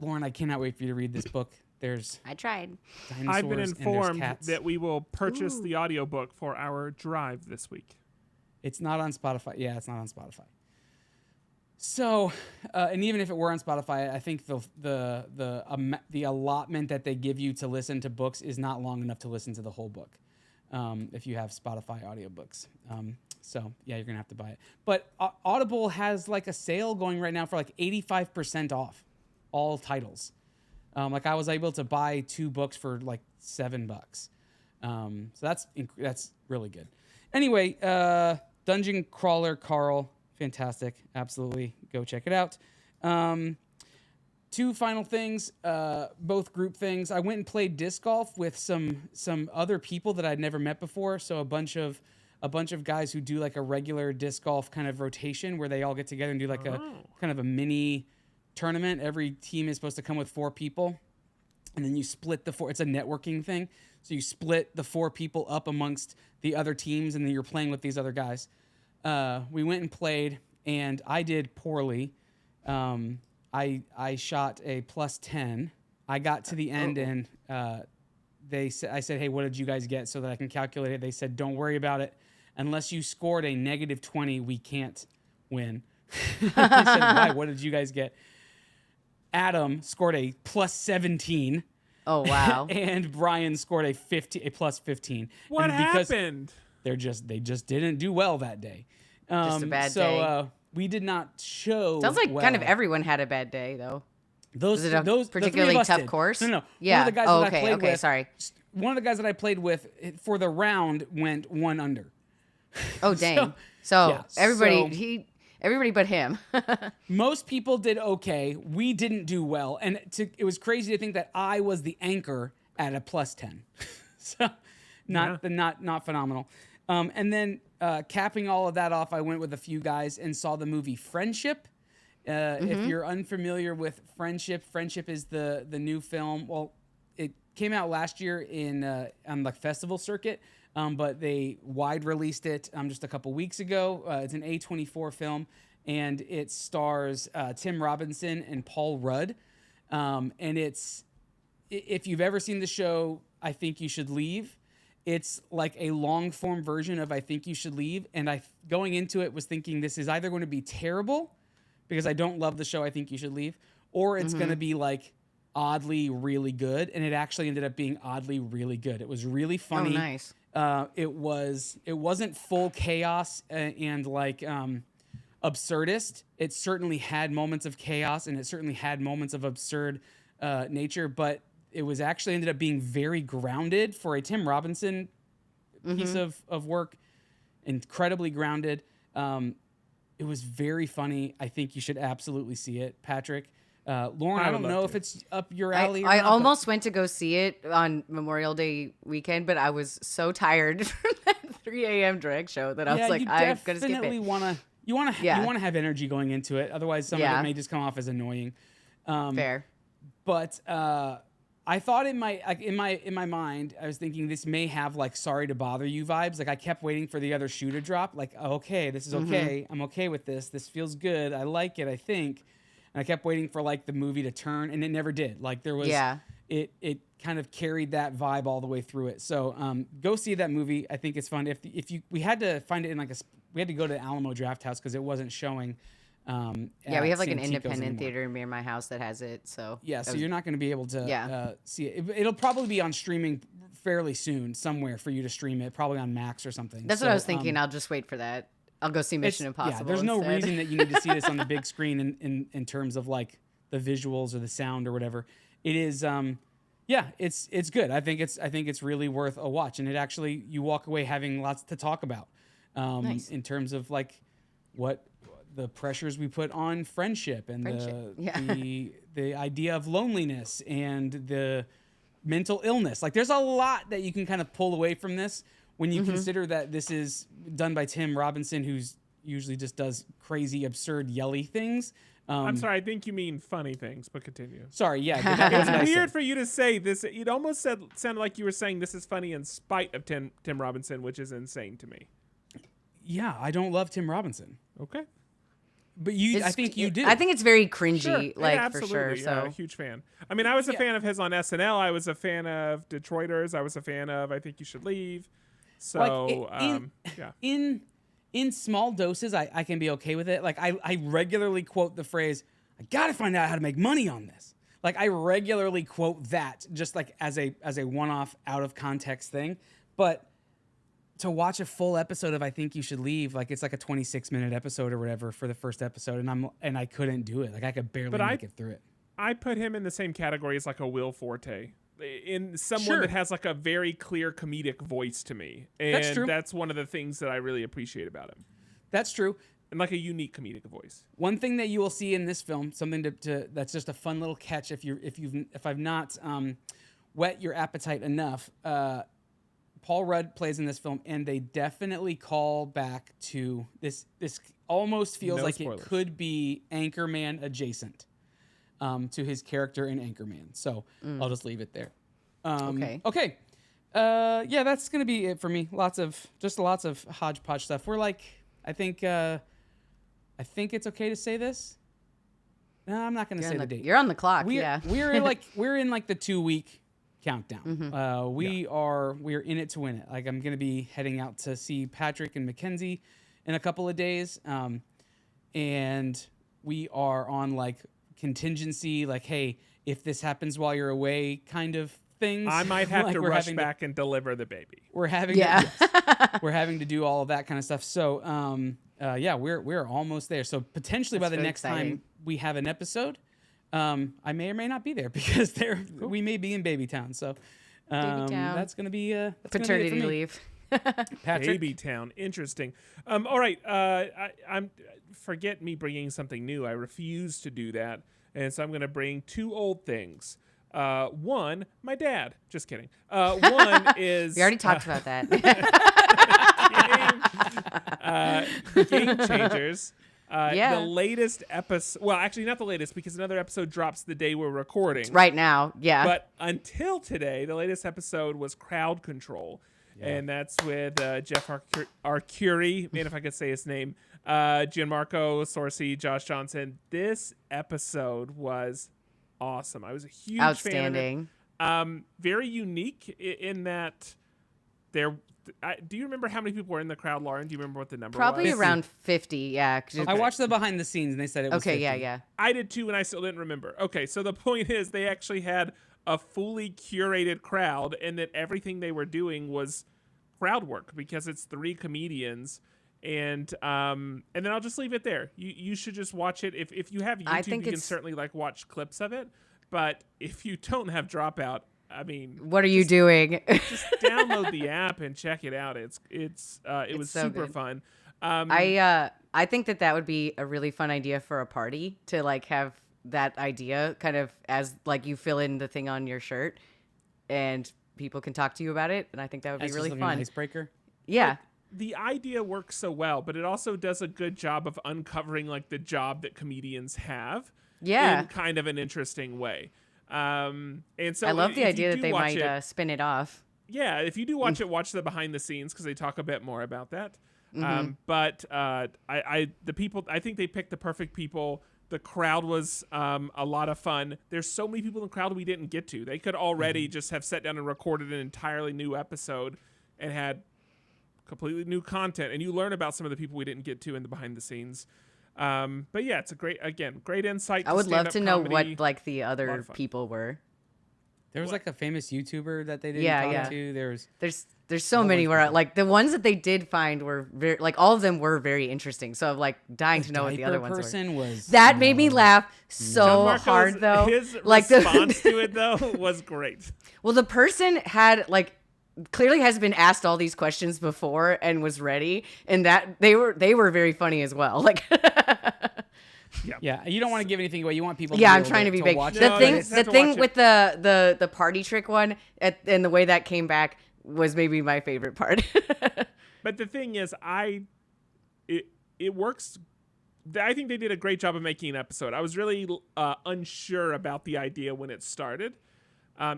Lauren, I cannot wait for you to read this book. There's I tried. dinosaurs I've been and there's informed cats. that we will purchase the audiobook for our drive this week. It's not on Spotify. Yeah, it's not on Spotify. So, and even if it were on Spotify, I think the allotment that they give you to listen to books is not long enough to listen to the whole book. If you have Spotify audiobooks. So yeah, you're gonna have to buy it. But Audible has like a sale going right now for like 85% off all titles. Like I was able to buy 2 books for like $7. So that's really good. Anyway, Dungeon Crawler Carl, fantastic, absolutely, go check it out. 2 final things, both group things. I went and played disc golf with some other people that I'd never met before. So a bunch of guys who do like a regular disc golf kind of rotation where they all get together and do like a kind of a mini tournament. Every team is supposed to come with 4 people, and then you split the 4. It's a networking thing. So you split the 4 people up amongst the other teams, and then you're playing with these other guys. We went and played, and I did poorly. I shot a +10. I got to the end, and I said, hey, what did you guys get so that I can calculate it? They said, don't worry about it. Unless you scored a -20, we can't win. I said, why? What did you guys get? Adam scored a +17. Oh wow. And Brian scored a +15. What And because happened? they just didn't do well that day. Just a bad so, day. We did not show. Sounds like well. kind of everyone had a bad day though. Those Was it a the 3 particularly of us tough did. course? No. Yeah. One of the guys Oh, that I okay, played okay, with. sorry. One of the guys that I played with for the round went 1 under. Oh dang. So, yeah, everybody everybody but him. Most people did okay. We didn't do well, and it was crazy to think that I was the anchor at a +10. So, not phenomenal. And then capping all of that off, I went with a few guys and saw the movie Friendship. If you're unfamiliar with Friendship is the new film. Well, it came out last year on the festival circuit, but they wide released it just a couple weeks ago. It's an A24 film, and it stars Tim Robinson and Paul Rudd. And if you've ever seen the show, I Think You Should Leave, it's like a long form version of I Think You Should Leave. And I, going into it, was thinking this is either going to be terrible because I don't love the show I Think You Should Leave, or it's going to be like oddly really good. And it actually ended up being oddly really good. It was really funny. Oh, nice. It wasn't full chaos and like absurdist. It certainly had moments of chaos, and it certainly had moments of absurd nature, but it was actually ended up being very grounded for a Tim Robinson piece of work. Incredibly grounded. It was very funny. I think you should absolutely see it, Patrick. Lauren, I I would don't love know to. if it's up your I, alley. Or I not, but- almost went to go see it on Memorial Day weekend, but I was so tired from that 3 a.m. drag show that I was like, you I'm gonna skip definitely it. wanna you want to Yeah. you want to have energy going into it. Otherwise, some of Yeah. it may just come off as annoying. Fair. But I thought it might, like, in my mind, I was thinking this may have like "Sorry to Bother You" vibes. Like I kept waiting for the other shoe to drop. Like, oh, okay, this is okay. I'm okay with this. This feels good. I like it. I think. And I kept waiting for like the movie to turn, and it never did. Like there was, Yeah. it kind of carried that vibe all the way through it. So go see that movie. I think it's fun. If we had to find it in like we had to go to Alamo Draft House because it wasn't showing. Yeah, we have like an Santikos independent anymore. theater near my house that has it. So Yeah, that so was- you're not going to be able to Yeah. see it. It'll probably be on streaming fairly soon somewhere for you to stream it, probably on Max or something. that's what I So, was thinking. I'll just wait for that. I'll go see Mission Impossible. Yeah, there's no instead. reason that you need to see this on the big screen in terms of like the visuals or the sound or whatever. It is it's good. I think it's really worth a watch, and it actually you walk away having lots to talk about Nice. in terms of like what the pressures we put on friendship and Friendship, yeah. the idea of loneliness and the mental illness. Like there's a lot that you can kind of pull away from this when you consider that this is done by Tim Robinson, who's usually just does crazy, absurd, yelly things. I'm sorry. I think you mean funny things, but continue. Sorry, yeah. That It's wasn't what I said. weird for you to say this. It almost sounded like you were saying this is funny in spite of Tim Robinson, which is insane to me. Yeah, I don't love Tim Robinson, Okay. but you. I It's- think you do. I think it's very cringy, Sure. like Yeah, for absolutely. sure. Yeah, So huge fan. I mean, I was a Yeah. fan of his on SNL. I was a fan of Detroiters. I was a fan of I Think You Should Leave. So, yeah. in small doses, I can be okay with it. Like I regularly quote the phrase, "I gotta find out how to make money on this." Like I regularly quote that just like as a one-off out of context thing. But to watch a full episode of I Think You Should Leave, like it's like a 26-minute episode or whatever for the first episode, and I couldn't do it. Like I could barely make it through it. I put him in the same category as like a Will Forte. In someone Sure. that has like a very clear comedic voice to me. And That's true. that's one of the things that I really appreciate about him. That's true. And like a unique comedic voice. One thing that you will see in this film, something to that's just a fun little catch if I've not whet your appetite enough. Paul Rudd plays in this film, and they definitely call back to this. This almost feels No like spoilers. it could be Anchorman adjacent to his character in Anchorman. So I'll just leave it there. Okay. Okay. Yeah, that's gonna be it for me. Lots of hodgepodge stuff. We're like, I think it's okay to say this. No, I'm not gonna say the date. you're on the clock. We're, Yeah. we're in like the 2-week countdown. We are in it to win it. Like I'm gonna be heading out to see Patrick and Mackenzie in a couple of days, and we are on like contingency. Like, hey, if this happens while you're away, kind of things. I might have Like, to we're rush having back and deliver the baby. we're having Yeah. we're having to do all of that kind of stuff. So yeah, we're almost there. So potentially by That's the really next exciting. time we have an episode, I may or may not be there because we may be in Babytown. So Babytown. that's gonna be that's gonna be it for Paternity me. leave. Patrick. Baby Town. Interesting. All right. I'm forget me bringing something new. I refuse to do that. And so I'm going to bring two old things. One, my dad. Just kidding. One is We already talked about that. Game Changers. Yeah. The latest episode. Well, actually, not the latest because another episode drops the day we're recording. right now. Yeah. But until today, the latest episode was Crowd Control. And that's with Jeff Arcuri, man, if I could say his name, Gianmarco Sorsi, Josh Johnson. This episode was awesome. I was a huge Outstanding. fan of it. Very unique in that there. Do you remember how many people were in the crowd, Lauren? Do you remember what the number Probably was? around 50. Yeah. 'cause I watched the behind the scenes and they said it was Okay. 50. Yeah. Yeah. I did too, and I still didn't remember. Okay, so the point is they actually had a fully curated crowd, and that everything they were doing was crowd work because it's 3 comedians. And then I'll just leave it there. You should just watch it. If you have I YouTube, think you can it's- certainly like watch clips of it. But if you don't have Dropout, I mean, What are you doing? just download the app and check it out. It was so super good. fun. I think that would be a really fun idea for a party to like have that idea kind of as like you fill in the thing on your shirt and people can talk to you about it. And I think that would be As really just like an fun. icebreaker. Yeah. The idea works so well, but it also does a good job of uncovering like the job that comedians have Yeah. in kind of an interesting way. And so I love the if you idea do that they watch might it, spin it off. yeah, if you do watch it, watch the behind the scenes because they talk a bit more about that. Mm-hmm. But the people, I think they picked the perfect people. The crowd was a lot of fun. There's so many people in the crowd we didn't get to. They could already just have sat down and recorded an entirely new episode and had completely new content. And you learn about some of the people we didn't get to in the behind the scenes. But yeah, it's a great insight. I would love to know comedy. what like the lot other of fun. people were. There was like a famous YouTuber that they didn't Yeah, talk yeah. to. There's There's so many where like the ones that they did find were very like all of them were very interesting. So I'm like dying to know what the other ones were. person was That made me laugh so Gianmarco's- hard though. His like response to it though was great. well, the person had like clearly has been asked all these questions before and was ready, and that they were very funny as well. Like Yeah, you don't want to give anything away. You want people. yeah, to I'm be trying to able be big. watch No, The it. thing, you just the have to thing watch with the party trick one, and the way that came back was maybe my favorite part. But the thing is, it works. I think they did a great job of making an episode. I was really unsure about the idea when it started.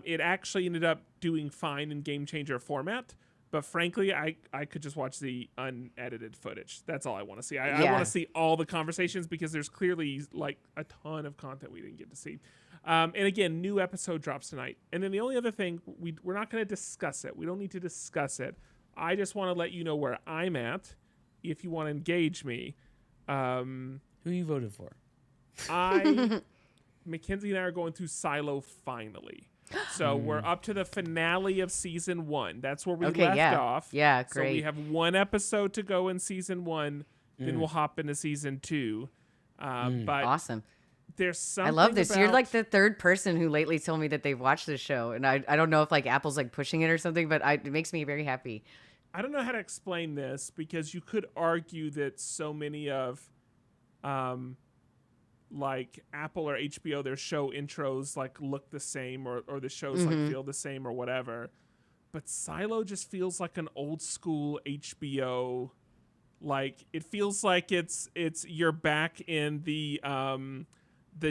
It actually ended up doing fine in Game Changer format. But frankly, I could just watch the unedited footage. That's all I want to see. I Yeah. want to see all the conversations because there's clearly like a ton of content we didn't get to see. And again, new episode drops tonight. And then the only other thing, we're not going to discuss it. We don't need to discuss it. I just want to let you know where I'm at if you want to engage me. Who you voted for? Mackenzie and I are going through Silo finally. So we're up to the finale of season 1. That's where we Okay, left yeah. off. Yeah, So we great. have one episode to go in season 1. Then we'll hop into season 2. But Awesome. there's something I love this. You're about- like the third person who lately told me that they've watched this show, and I don't know if like Apple's like pushing it or something, but it makes me very happy. I don't know how to explain this because you could argue that so many of like Apple or HBO, their show intros like look the same or the shows like feel the same or whatever. But Silo just feels like an old school HBO. Like it feels like it's you're back in the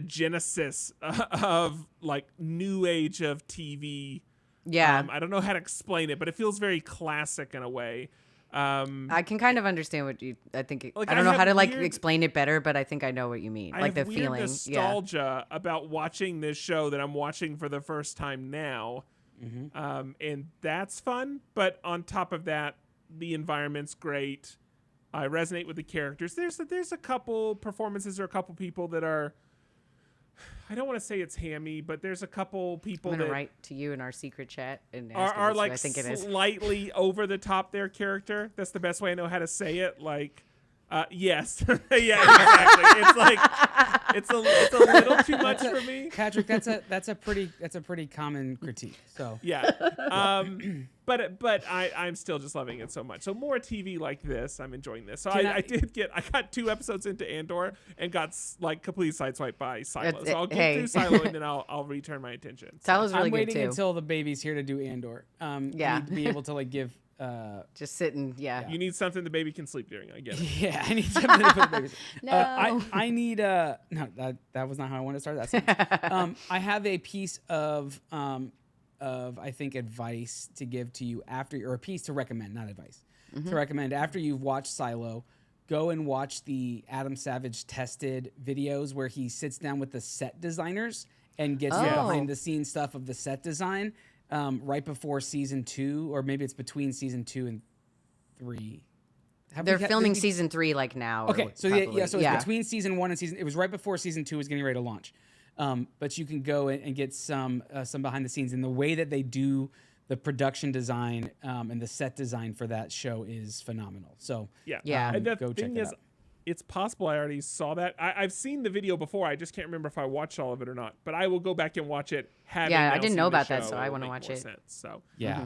genesis of like new age of TV. Yeah, I don't know how to explain it, but it feels very classic in a way. I can kind of understand what you. I think Like, I don't I know how have to like weird- explain it better, but I think I know what you mean. I Like have the weird feeling. Yeah. nostalgia about watching this show that I'm watching for the first time now, and that's fun. But on top of that, the environment's great. I resonate with the characters. There's a couple performances or a couple people that are. I don't want to say it's hammy, but there's a couple people I'm gonna that write to you in our secret chat and ask are if like I think it is. slightly over the top their character. That's the best way I know how to say it. Like, yes, yeah, exactly. It's like it's a little too much for me. Patrick, that's a pretty common critique. So Yeah, but I'm still just loving it so much. So more TV like this, I'm enjoying this. So I got 2 episodes into Andor and got like completely sideswiped by Silo. So I'll get Hey. through Silo and then I'll return my attention. So, Silo's really I'm good waiting too. until the baby's here to do Andor. Yeah. I need to be able to like give. Just sitting. Yeah. you need something the baby can sleep during. I get it. Yeah, I need something to put the babies. No. I need no, that was not how I wanted to start that sentence. I have a piece of I think advice to give to you after, or a piece to recommend, not advice, to recommend after you've watched Silo. Go and watch the Adam Savage tested videos where he sits down with the set designers and gets the Oh. behind the scenes stuff of the set design right before season 2, or maybe it's between season 2 and 3. They're filming season 3 like now. or Okay, so probably. so it's between season 1 and season. It was right before season 2 was getting ready to launch. But you can go and get some behind the scenes, and the way that they do the production design and the set design for that show is phenomenal. So Yeah. Yeah. And the go check thing it is, out. it's possible I already saw that. I've seen the video before. I just can't remember if I watched all of it or not. But I will go back and watch it. Having Yeah, I now didn't seen know the about that, show, so I it'll wanna make watch more it. sense. So yeah.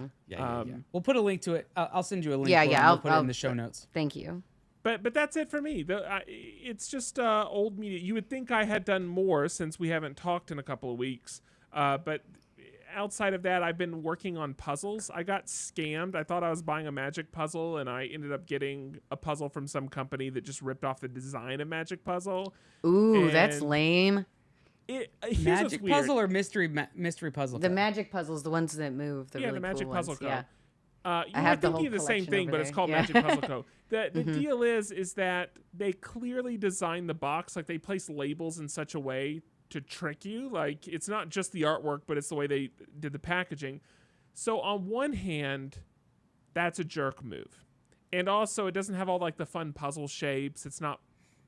We'll put a link to it. I'll send you a link. Yeah, for it, yeah, and I'll- we'll put it I'll- in the show notes. Thank you. But that's it for me. It's just old media. You would think I had done more since we haven't talked in a couple of weeks. But outside of that, I've been working on puzzles. I got scammed. I thought I was buying a Magic puzzle, and I ended up getting a puzzle from some company that just ripped off the design of Magic Puzzle. Ooh, that's And lame. Here's what's Magic weird. puzzle or mystery puzzle? The Co? magic puzzles, the ones that move, the Yeah, really the Magic cool Puzzle ones. Co. Yeah. You have were the whole thinking the same collection thing, over but it's there. called Yeah. Magic Puzzle Co. The deal is that they clearly designed the box, like they place labels in such a way to trick you. Like it's not just the artwork, but it's the way they did the packaging. So on one hand, that's a jerk move. And also it doesn't have all like the fun puzzle shapes. It's not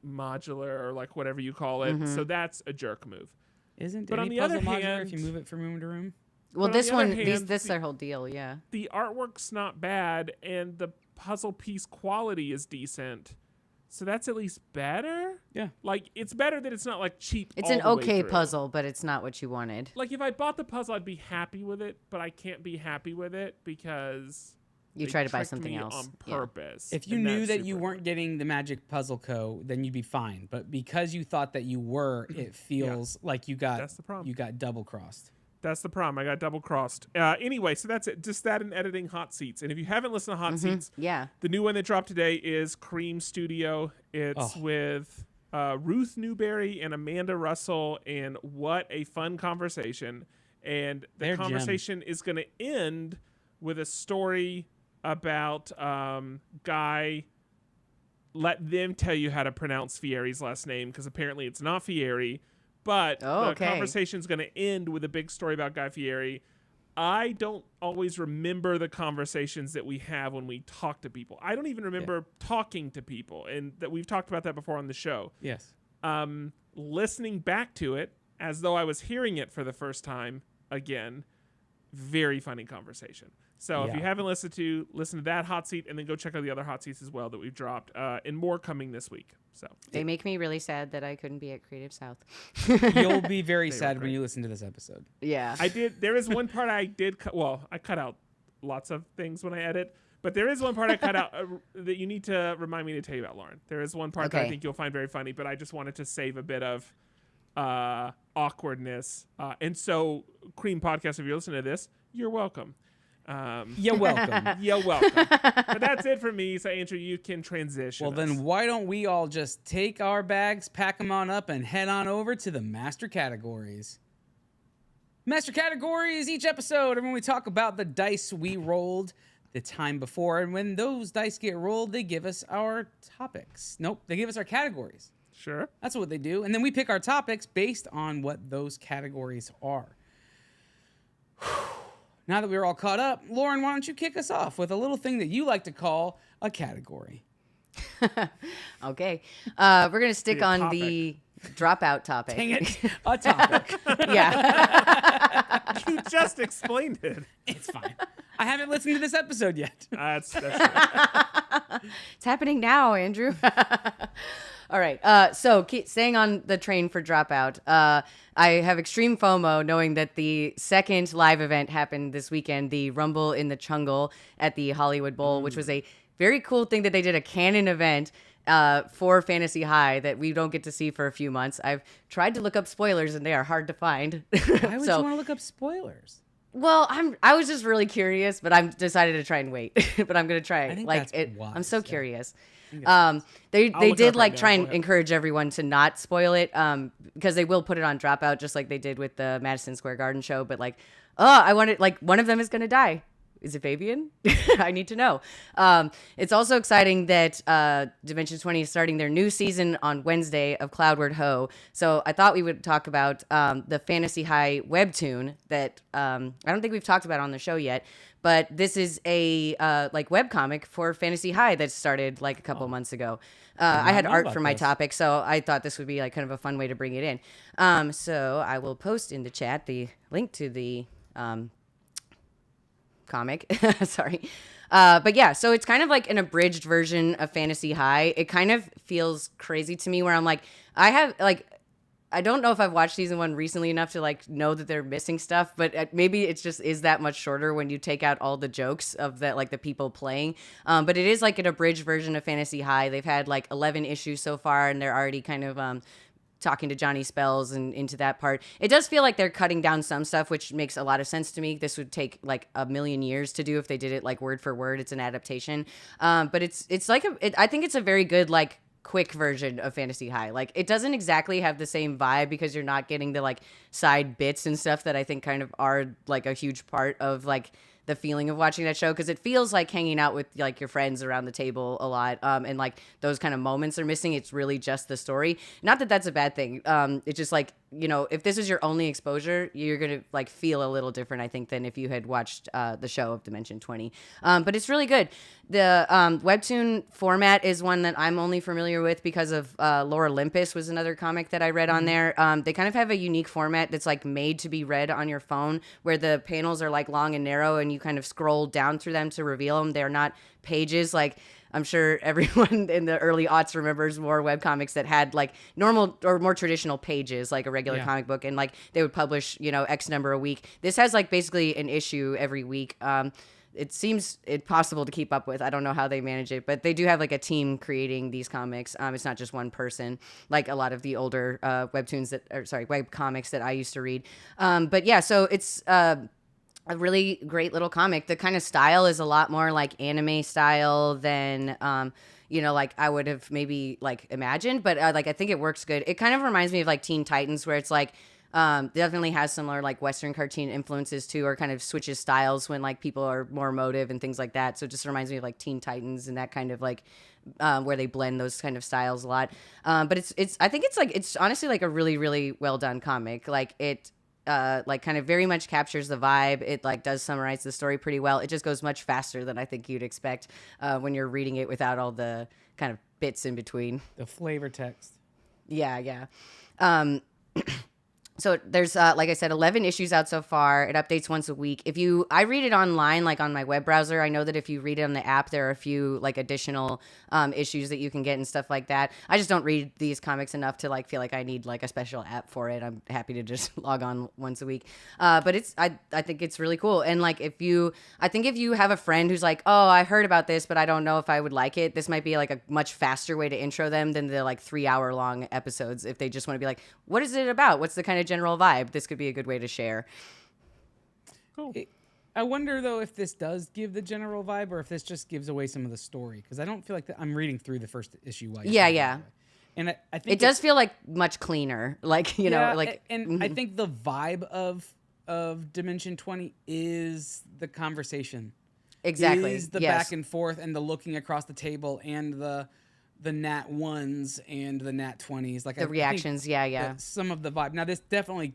modular or like whatever you call it. So that's a jerk move. Isn't But on any the other puzzle modular if you hand- move it from room to room? Well, But on this the other one, hand, this their whole deal. Yeah. The artwork's not bad and the puzzle piece quality is decent. So that's at least better. Yeah. Like it's better that it's not like cheap. It's all an the way okay through. puzzle, but it's not what you wanted. Like if I bought the puzzle, I'd be happy with it, but I can't be happy with it because You they try to buy tricked something me else. on Yeah. purpose. If you and knew that's that you super weren't getting the Magic Puzzle Co., then you'd be fine. But because you thought that you were, it feels like you got That's the problem. you got double crossed. That's the problem. I got double crossed. Anyway, so that's it. Just that and editing Hot Seats. And if you haven't listened to Hot Seats, Yeah. the new one that dropped today is Cream Studio. It's with Ruth Newberry and Amanda Russell, and what a fun conversation. And the They're conversation is going to end with a story about Guy. Let them tell you how to pronounce Fieri's last name, because apparently it's not Fieri. But Oh, the okay. conversation's going to end with a big story about Guy Fieri. I don't always remember the conversations that we have when we talk to people. I don't even remember talking to people, and that we've talked about that before on the show. Yes. Listening back to it as though I was hearing it for the first time again, very funny conversation. So if Yeah. you haven't listened to that Hot Seat, and then go check out the other Hot Seats as well that we've dropped, and more coming this week. So They make me really sad that I couldn't be at Creative South. You'll be very They were sad when great. you listen to this episode. Yeah. there is one part I did I cut out lots of things when I edit, but there is one part I cut out that you need to remind me to tell you about, Lauren. There is one part that I Okay. think you'll find very funny, but I just wanted to save a bit of awkwardness. And so, Cream Podcast, if you're listening to this, you're welcome. You're welcome. You're welcome. But that's it for me. So, Andrew, you can transition. Well, then us. why don't we all just take our bags, pack them on up, and head on over to the master categories. Master categories each episode, and when we talk about the dice we rolled the time before, and when those dice get rolled, they give us our topics. Nope, they give us our categories. Sure. That's what they do. And then we pick our topics based on what those categories are. Now that we're all caught up, Lauren, why don't you kick us off with a little thing that you like to call a category? Okay. We're going to stick The on topic. the dropout topic. Dang it, a topic. Yeah. You just explained it. It's fine. I haven't listened to this episode yet. That's true. It's happening now, Andrew. All right. So staying on the train for Dropout, I have extreme FOMO knowing that the second live event happened this weekend, the Rumble in the Chungle at the Hollywood Bowl, which was a very cool thing that they did, a canon event for Fantasy High that we don't get to see for a few months. I've tried to look up spoilers and they are hard to find. Why would you want to look up spoilers? Well, I was just really curious, but I'm decided to try and wait. But I'm gonna try. I think like that's it, wise, I'm so yeah. curious. They I'll they look it did up like right try now. and Go ahead. encourage everyone to not spoil it because they will put it on Dropout just like they did with the Madison Square Garden show. But like, I wanted like one of them is gonna die. Is it Fabian? I need to know. It's also exciting that Dimension 20 is starting their new season on Wednesday of Cloudward Ho. So I thought we would talk about the Fantasy High webtoon that I don't think we've talked about on the show yet. But this is a like webcomic for Fantasy High that started like a couple months ago. I had know art about for my this. topic, so I thought this would be like kind of a fun way to bring it in. So I will post in the chat the link to the comic. Sorry. But yeah, so it's kind of like an abridged version of Fantasy High. It kind of feels crazy to me where I'm like, I have like, I don't know if I've watched season 1 recently enough to like know that they're missing stuff, but maybe it's just is that much shorter when you take out all the jokes of that, like the people playing. But it is like an abridged version of Fantasy High. They've had like 11 issues so far, and they're already kind of talking to Johnny Spells and into that part. It does feel like they're cutting down some stuff, which makes a lot of sense to me. This would take like a million years to do if they did it like word for word. It's an adaptation, but it's like I think it's a very good like quick version of Fantasy High. Like it doesn't exactly have the same vibe because you're not getting the like side bits and stuff that I think kind of are like a huge part of like the feeling of watching that show, because it feels like hanging out with like your friends around the table a lot, and like those kind of moments are missing. It's really just the story. Not that that's a bad thing. It's just like, you know, if this is your only exposure, you're gonna like feel a little different, I think, than if you had watched the show of Dimension 20. But it's really good. The webtoon format is one that I'm only familiar with because of Lore Olympus was another comic that I read on there. They kind of have a unique format that's like made to be read on your phone, where the panels are like long and narrow and you kind of scroll down through them to reveal them. They're not pages like I'm sure everyone in the early aughts remembers more webcomics that had like normal or more traditional pages, like a regular comic book, and like they would publish, you know, X number a week. This has like basically an issue every week. It seems impossible to keep up with. I don't know how they manage it, but they do have like a team creating these comics. It's not just one person, like a lot of the older web comics that I used to read. But yeah, so it's a really great little comic. The kind of style is a lot more like anime style than you know, like I would have maybe like imagined, but like I think it works good. It kind of reminds me of like Teen Titans, where it's like definitely has similar like Western cartoon influences too, or kind of switches styles when like people are more emotive and things like that. So it just reminds me of like Teen Titans and that kind of like where they blend those kind of styles a lot. But I think it's honestly like a really, really well done comic. Like it like kind of very much captures the vibe. It like does summarize the story pretty well. It just goes much faster than I think you'd expect when you're reading it without all the kind of bits in between. The flavor text. Yeah. So there's, like I said, 11 issues out so far. It updates once a week. I read it online, like on my web browser. I know that if you read it on the app, there are a few like additional issues that you can get and stuff like that. I just don't read these comics enough to like feel like I need like a special app for it. I'm happy to just log on once a week. But I think it's really cool. And like if you have a friend who's like, oh, I heard about this, but I don't know if I would like it, this might be like a much faster way to intro them than the like 3-hour long episodes. If they just want to be like, what is it about? What's the kind of general vibe? This could be a good way to share. Cool. I wonder though if this does give the general vibe or if this just gives away some of the story, because I don't feel like I'm reading through the first issue. Yeah. And I think it does feel like much cleaner, like you know, like and I think the vibe of Dimension 20 is the conversation. Exactly. Is the back and forth and the looking across the table and the nat 1s and the nat 20s, like the reactions. Yeah. Some of the vibe. Now this definitely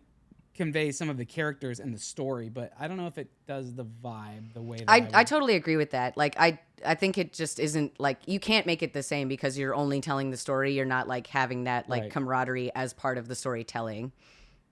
conveys some of the characters and the story, but I don't know if it does the vibe the way that I totally agree with that. Like I think it just isn't like, you can't make it the same because you're only telling the story. You're not like having that like camaraderie as part of the storytelling.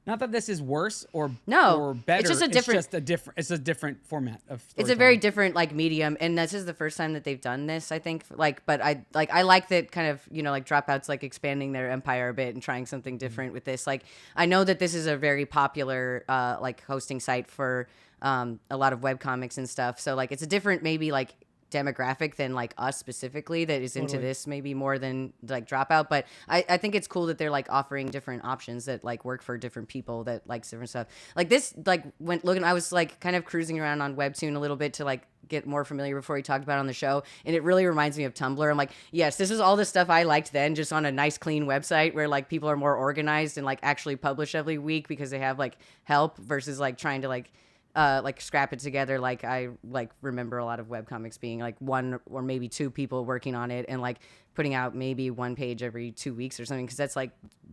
Not that this is worse or no, or better. It's just a different. It's a different format of. It's a very different like medium, and this is the first time that they've done this. I think like, but I like that kind of, you know, like Dropouts like expanding their empire a bit and trying something different with this. Like I know that this is a very popular like hosting site for a lot of webcomics and stuff. So like it's a different maybe like demographic than like us specifically that is into this maybe more than like Dropout, but I think it's cool that they're like offering different options that like work for different people that likes different stuff. Like this, like when Logan, I was like kind of cruising around on WebToon a little bit to like get more familiar before we talked about it on the show, and it really reminds me of Tumblr. I'm like, yes, this is all the stuff I liked then, just on a nice clean website where like people are more organized and like actually publish every week because they have like help versus like trying to like scrap it together. Like I like remember a lot of webcomics being like one or maybe two people working on it and like putting out maybe one page every 2 weeks or something, because that's like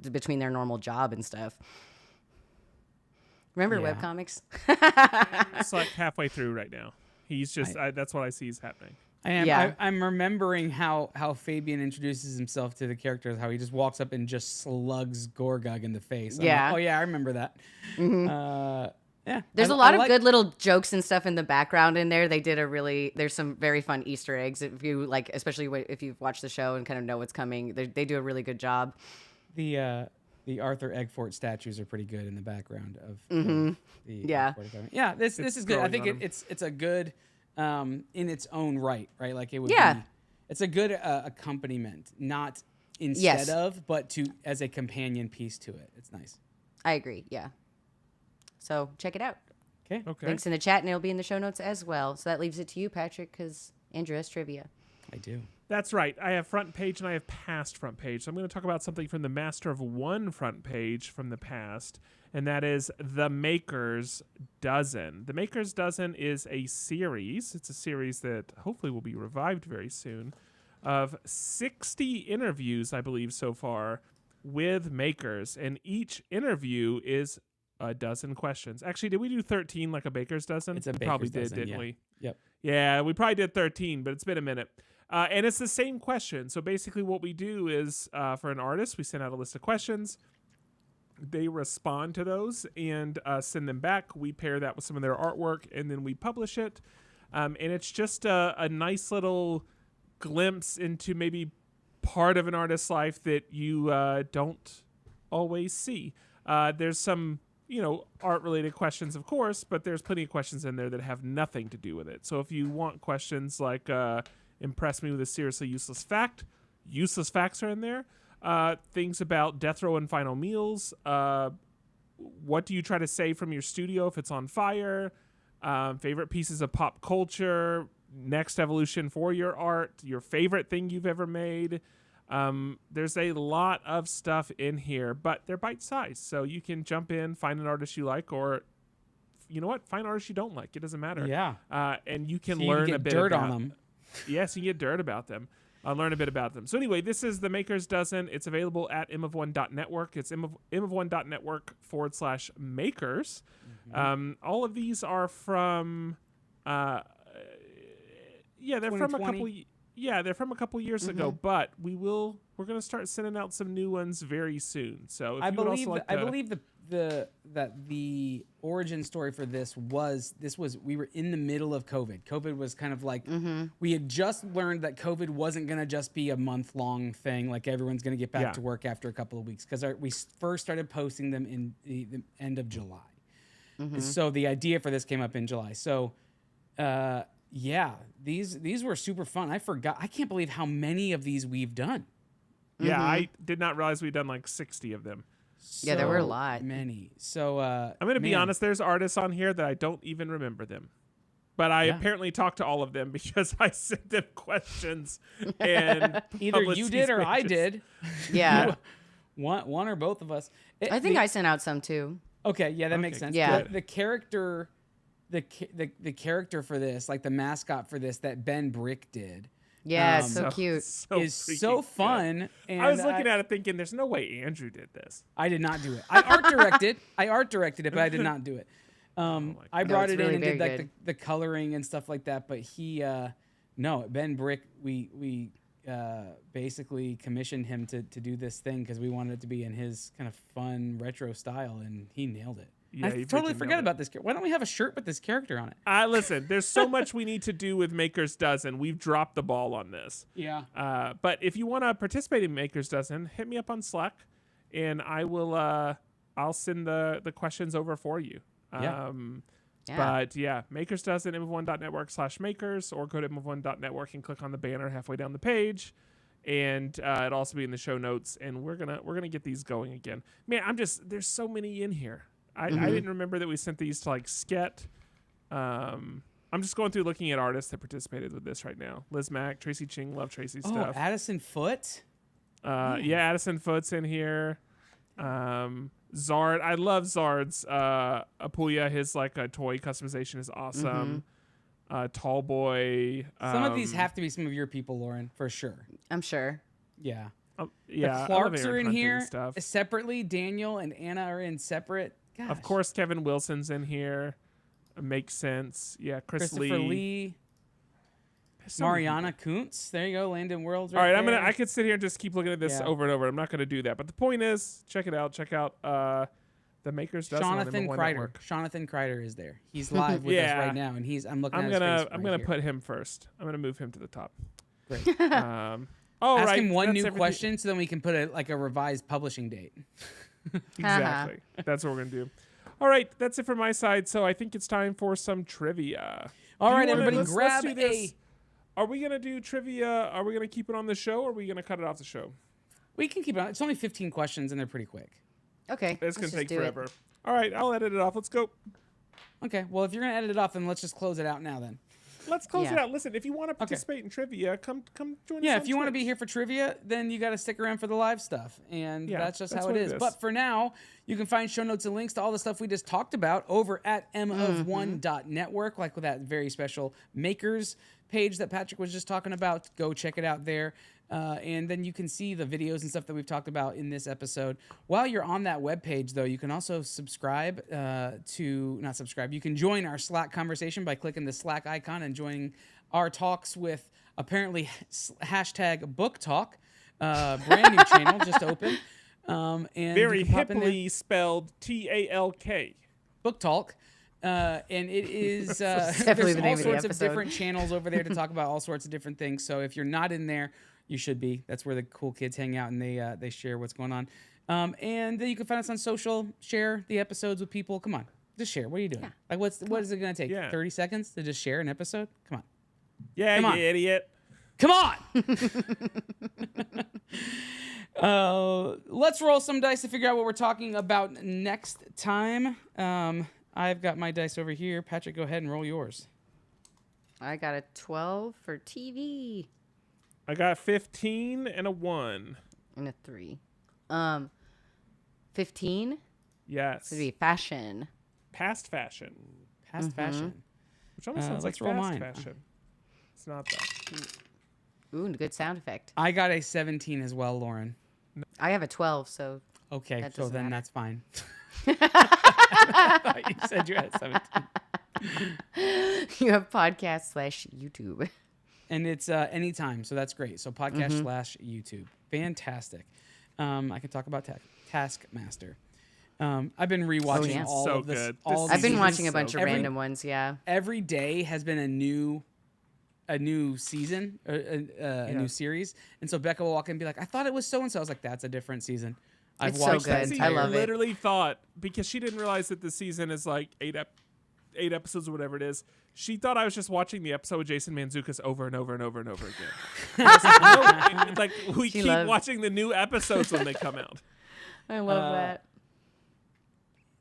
between their normal job and stuff. Remember webcomics? It's like halfway through right now. He's just that's what I see is happening. I am. Yeah. I'm remembering how Fabian introduces himself to the characters, how he just walks up and just slugs Gorgug in the face. I'm Yeah. like, oh yeah, I remember that. Yeah. There's a lot of good little jokes and stuff in the background in there. There's some very fun Easter eggs if you like, especially if you've watched the show and kind of know what's coming. They do a really good job. The The Arthur Eggfort statues are pretty good in the background of the Yeah. Eggfort Academy. Yeah, this is good. I growing think on 'em. it's a good in its own right, right? Like it would Yeah. be. It's a good accompaniment, not instead Yes. of, but to as a companion piece to it. It's nice. I agree. Yeah. So check it out. Okay. Okay. Links in the chat, and it'll be in the show notes as well. So that leaves it to you, Patrick, because Andrew has trivia. I do. That's right. I have front page and I have past front page. So I'm going to talk about something from the Master of One front page from the past, and that is The Maker's Dozen. The Maker's Dozen is a series. It's a series that hopefully will be revived very soon, of 60 interviews, I believe, so far with makers. And each interview is a dozen questions. Actually, did we do 13 like a baker's dozen? It's a We baker's probably dozen, did, didn't yeah. we? Yep. Yeah, we probably did 13, but it's been a minute. And it's the same question. So basically what we do is for an artist, we send out a list of questions. They respond to those and send them back. We pair that with some of their artwork, and then we publish it. And it's just a nice little glimpse into maybe part of an artist's life that you don't always see. There's some art-related questions, of course, but there's plenty of questions in there that have nothing to do with it. So if you want questions like impress me with a seriously useless fact, useless facts are in there. Things about death row and final meals. What do you try to save from your studio if it's on fire? Favorite pieces of pop culture. Next evolution for your art. Your favorite thing you've ever made. There's a lot of stuff in here, but they're bite-sized. So you can jump in, find an artist you like, or you know what? Find artists you don't like. It doesn't matter. Yeah. And you can So you learn get a bit dirt about on them. Yes, you get dirt about them. Learn a bit about them. So anyway, this is The Maker's Dozen. It's available at mof1.network. It's mof1.network/makers. All of these are from, they're from a 2020. they're from a couple years ago, but we're going to start sending out some new ones very soon. So if I you would believe also like I to- believe that the origin story for this was we were in the middle of COVID. COVID was kind of like we had just learned that COVID wasn't going to just be a month-long thing, like everyone's going to get back Yeah. to work after a couple of weeks, because we first started posting them in the end of July. So the idea for this came up in July. So these were super fun. I can't believe how many of these we've done. Yeah, I did not realize we'd done like 60 of them. Yeah, there were a So lot. many. So I'm going to be honest, there's artists on here that I don't even remember them. But I apparently talked to all of them because I sent them questions and Either published you these did or I pages. did. Yeah. One or both of us. I think I sent out some too. Okay, yeah, that makes Okay, sense. Yeah. The character, the character for this, like the mascot for this that Ben Brick did, Yeah, it's so cute. is freaking so good. fun. And I was looking at it thinking, there's no way Andrew did this. I did not do it. I art directed it, but I did not do it. I brought it's it really in and did very like good. the coloring and stuff like that. But he, no, Ben Brick, we basically commissioned him to do this thing because we wanted it to be in his kind of fun retro style, and he nailed it. Yeah, I he totally freaking forgot nailed it. about this. Why don't we have a shirt with this character on it? Listen, there's so much we need to do with Maker's Dozen. We've dropped the ball on this. Yeah. But if you want to participate in Maker's Dozen, hit me up on Slack, and I will. I'll send the questions over for you. Yeah. Yeah. But yeah, Maker's Dozen, mf1.network/makers, or go to mf1.network and click on the banner halfway down the page, and it'll also be in the show notes. And we're gonna get these going again. Man, there's so many in here. I didn't remember that we sent these to like Sket. I'm just going through looking at artists that participated with this right now. Liz Mack, Tracy Ching, love Tracy Oh, stuff. Addison Foote. Yeah, Addison Foot's in here. Zard, I love Zard's Apulia. His like toy customization is awesome. Tall Boy. Some of these have to be some of your people, Lauren, for sure. I'm sure. Yeah. Yeah, The I love Clarks Aaron are in Hunting here Stuff. separately. Daniel and Anna are in separate. Gosh. Of course, Kevin Wilson's in here. Makes sense. Yeah, Christopher Lee. There's so many Mariana Kuntz. There you go. Landon Worlds. All right, there. I could sit here and just keep looking at this Yeah. over and over. I'm not gonna do that. But the point is, check it out. Check out the Maker's Dozen on Jonathan M1 Kreider. Network. Jonathan Kreider is there. He's live with us Yeah. right now, and I'm looking I'm at his face gonna right here. put him first. I'm gonna move him to the top. Great. Oh, Ask right. him one that's new everything. question, so then we can put a revised publishing date. Exactly. That's what we're going to do. All right. That's it for my side. So I think it's time for some trivia. All Do you right, wanna- everybody, let's grab do this. Are we going to do trivia? Are we going to keep it on the show or are we going to cut it off the show? We can keep it on. It's only 15 questions, and they're pretty quick. Okay. It's going let's to just take do it. forever. All right. I'll edit it off. Let's go. Okay, well, if you're going to edit it off, then let's just close it out now then. Let's close it Yeah. out. Listen, if you want to participate in trivia, come join us. Yeah, on if you want to Twitch. be here for trivia, then you got to stick around for the live stuff. And Yeah, that's just that's how it what it is. is. But for now, you can find show notes and links to all the stuff we just talked about over at mof1.network, like with that very special Makers page that Patrick was just talking about. Go check it out there. And then you can see the videos and stuff that we've talked about in this episode. While you're on that webpage, though, you can also subscribe not subscribe. You can join our Slack conversation by clicking the Slack icon and joining our talks with apparently hashtag book talk, brand new channel just opened. And Very you can pop in there. hippily spelled TALK. Book Talk. And it is definitely there's the name all of the sorts of episode. different channels over there to talk about all sorts of different things. So if you're not in there, you should be. That's where the cool kids hang out and they share what's going on. And then you can find us on social. Share the episodes with people. Come on, just share. What are you doing? Like what is it going to take? Yeah. 30 seconds to just share an episode? Come on. Yeah, Come you on. idiot. Come on. Let's roll some dice to figure out what we're talking about next time. I've got my dice over here. Patrick, go ahead and roll yours. I got a 12 for TV I got 15 and a 1. and a 3. 15 Yes. would be fashion. Past fashion. Past fashion. Which almost sounds like let's roll fast mine. fashion. It's not that. Ooh, good sound effect. I got a 17 as well, Lauren. I have a 12, so Okay, That so doesn't then matter. that's fine. I thought you said you had 17. you have podcast / YouTube. And it's anytime, so that's great. So podcast / YouTube. Fantastic. I can talk about Taskmaster. I've been rewatching yeah. all So of this. good. All This of I've been these. watching a so bunch of good. random ones, yeah. Every day has been a new season, a new series. And so Becca will walk in and be like, I thought it was so-and-so. I was like, that's a different season. I've It's so watched that good. She I entire- love it. literally thought, because she didn't realize that the season is like 8 episodes or whatever it is, she thought I was just watching the episode with Jason Mantzoukas over and over and over and over again. I was like, no, like we She keep loves- watching the new episodes when they come out. I love that.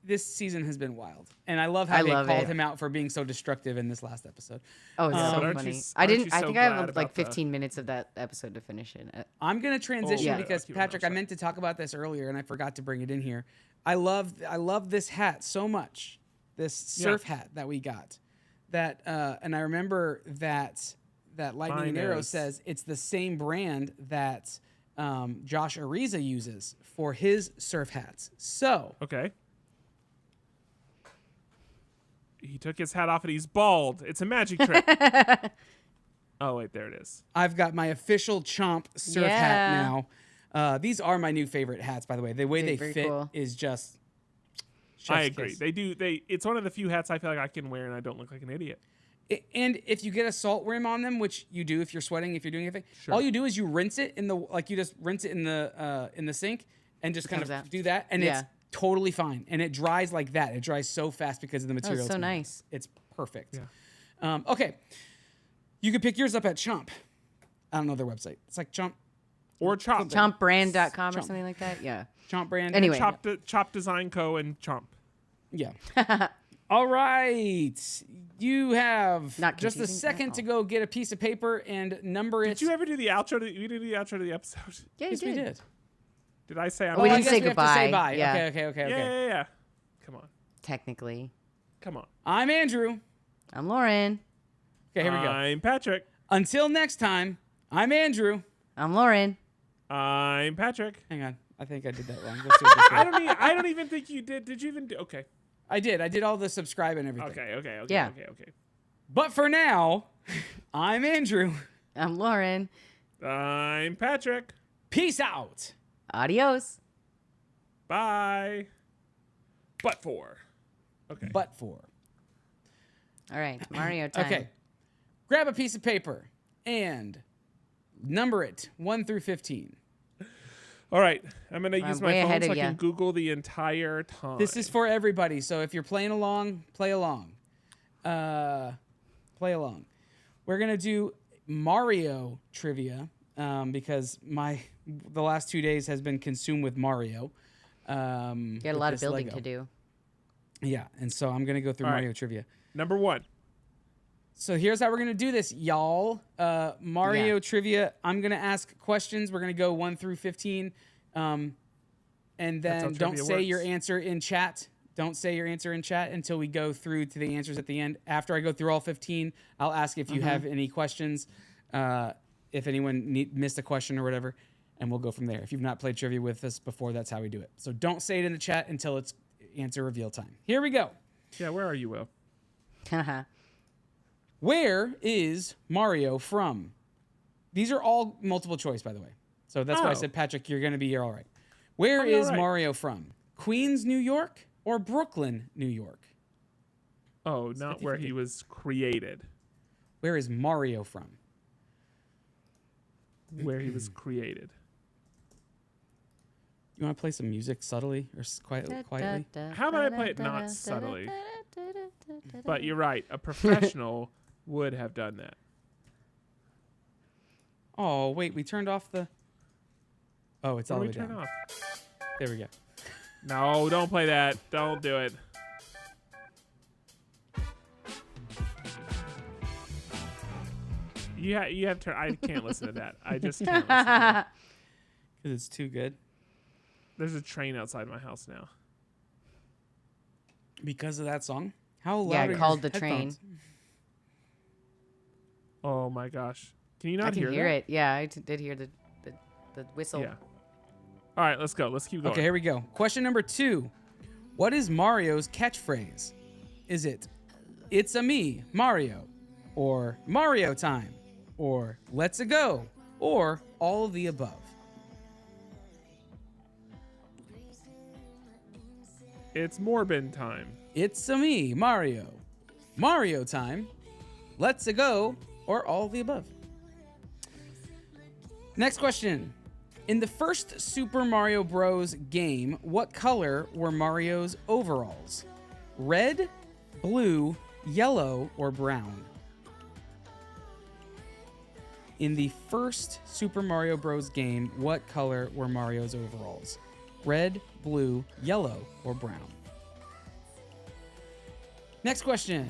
This season has been wild. And I love how I they love called it. him out for being so destructive in this last episode. Oh, it's but so aren't funny. you- I aren't didn't. you I so think I glad have like about the- 15 minutes of that episode to finish it. I'm going to transition yeah. because I'll keep it on Patrick, our I meant to talk about this earlier and I forgot to bring it in here. I love this hat so much. This surf hat that we got. That and I remember that Lightning Mine and Arrow is. says it's the same brand that Josh Ariza uses for his surf hats. So Okay. He took his hat off and he's bald. It's a magic trick. Oh, wait, there it is. I've got my official Chomp surf Yeah. hat now. These are my new favorite hats, by the way. The way they Very fit cool. is just. I chef's agree. kiss. It's one of the few hats I feel like I can wear and I don't look like an idiot. And if you get a salt rim on them, which you do if you're sweating, if you're doing anything, Sure. all you do is you rinse it in the sink and just kind comes of out. do that, and Yeah. it's totally fine. And it dries like that. It dries so fast because of the material. so it's made. nice. It's perfect. Yeah. Okay, you can pick yours up at Chomp. I don't know their website. It's like Chomp Or Chomp. Chompbrand.com or Chomp. something like that. Yeah. Chomp brand. Anyway. Chop Design Co. and Chomp. Yeah. All right. You have Not just a confusing at second all. to go get a piece of paper and number it. Did you ever do the outro? We did the outro to the episode. Yeah, Yes, you we did. did. Did I say I'm We I didn't guess say we have to say goodbye. bye. Yeah. Okay. Yeah. Come on. Technically. Come on. I'm Andrew. I'm Lauren. Okay, here we go. I'm Patrick. Until next time, I'm Andrew. I'm Lauren. I'm Patrick. Hang on. I think I did that wrong. Let's do it this way. I don't even think you did. Did you even do? Okay. I did. I did all the subscribe and everything. Okay. Yeah. Okay. But for now, I'm Andrew. I'm Lauren. I'm Patrick. Peace out. Adios. Bye. But for. Okay. But for. All right. Mario time. Okay. Grab a piece of paper and number it 1 through 15. All right, I'm gonna use my way phone ahead so I of can ya. Google the entire time. This is for everybody. So if you're playing along, play along. Play along. We're gonna do Mario trivia because the last 2 days has been consumed with Mario. You got a lot of building to do. Yeah, and so I'm gonna go through All right. Mario trivia. number 1. So here's how we're gonna do this, y'all. Mario Yeah. trivia. I'm gonna ask questions. We're gonna go 1 through 15, and That's how then don't trivia say your works. answer in chat. Don't say your answer in chat until we go through to the answers at the end. After I go through all 15, I'll ask if you have any questions, if anyone missed a question or whatever, and we'll go from there. If you've not played trivia with us before, that's how we do it. So don't say it in the chat until it's answer reveal time. Here we go. Yeah, where are you, Will? Where is Mario from? These are all multiple choice, by the way. So that's why I Oh. said, Patrick, you're all right. Where I'll be all is right. Mario from? Queens, New York, or Brooklyn, New York? Oh, not where he was created. Where is Mario from? Where he was created. You want to play some music subtly or quietly? How about I play it not subtly? But you're right. A professional would have done that. Oh, wait, we turned off the... Oh, it's all What the do way we turn down. off? There we go. No, don't play that. Don't do it. You have to. I can't listen to that. I just can't listen to that. Because it's too good. There's a train outside my house now. Because of that song? How loud Yeah, are I called your the train. headphones? Oh my gosh. Can you I not can hear that? it. Yeah, I did hear the whistle. Yeah. All right, let's go. Let's keep going. Okay, here we go. Question number 2. What is Mario's catchphrase? Is it, "It's a me, Mario," or "Mario time," or "Let's a go," or all of the above? It's Morbin time. It's a me, Mario. Mario time. Let's a go, or all of the above. Next question. In the first Super Mario Bros. Game, what color were Mario's overalls? Red, blue, yellow, or brown? In the first Super Mario Bros. Game, what color were Mario's overalls? Red, blue, yellow, or brown? Next question.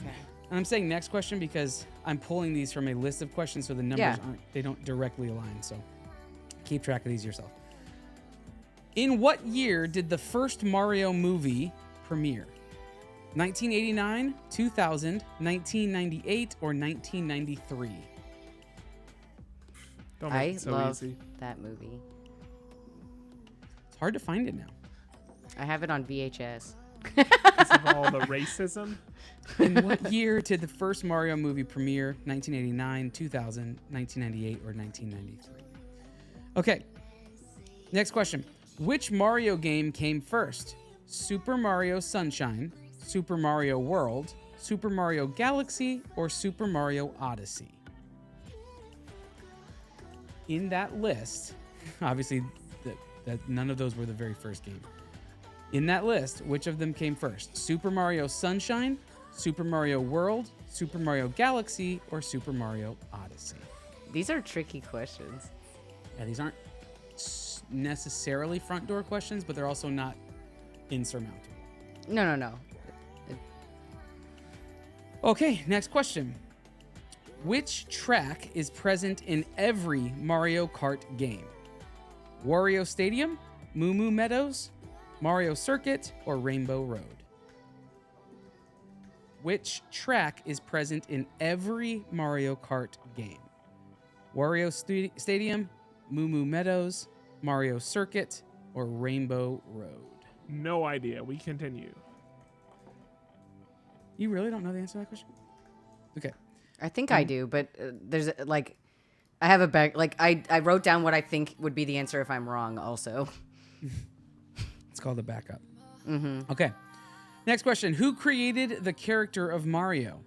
And I'm saying next question because I'm pulling these from a list of questions, so the numbers they don't directly align. So keep track of these yourself. In what year did the first Mario movie premiere? 1989, 2000, 1998, or 1993? Don't make I it so love easy. that movie. It's hard to find it now. I have it on VHS. Because of all the racism. In what year did the first Mario movie premiere? 1989, 2000, 1998, or 1993? Okay. Next question. Which Mario game came first? Super Mario Sunshine, Super Mario World, Super Mario Galaxy, or Super Mario Odyssey? In that list, obviously, that none of those were the very first game. In that list, which of them came first? Super Mario Sunshine, Super Mario World, Super Mario Galaxy, or Super Mario Odyssey? These are tricky questions. Yeah, these aren't necessarily front door questions, but they're also not insurmountable. No. Okay, next question. Which track is present in every Mario Kart game? Wario Stadium, Moo Moo Meadows, Mario Circuit, or Rainbow Road? Which track is present in every Mario Kart game? Wario Stadium, Moo Moo Meadows, Mario Circuit, or Rainbow Road? No idea. We continue. You really don't know the answer to that question? Okay. I think I do, but there's like, I have a back. Like I wrote down what I think would be the answer if I'm wrong. Also, It's called a backup. Okay. Next question. Who created the character of Mario?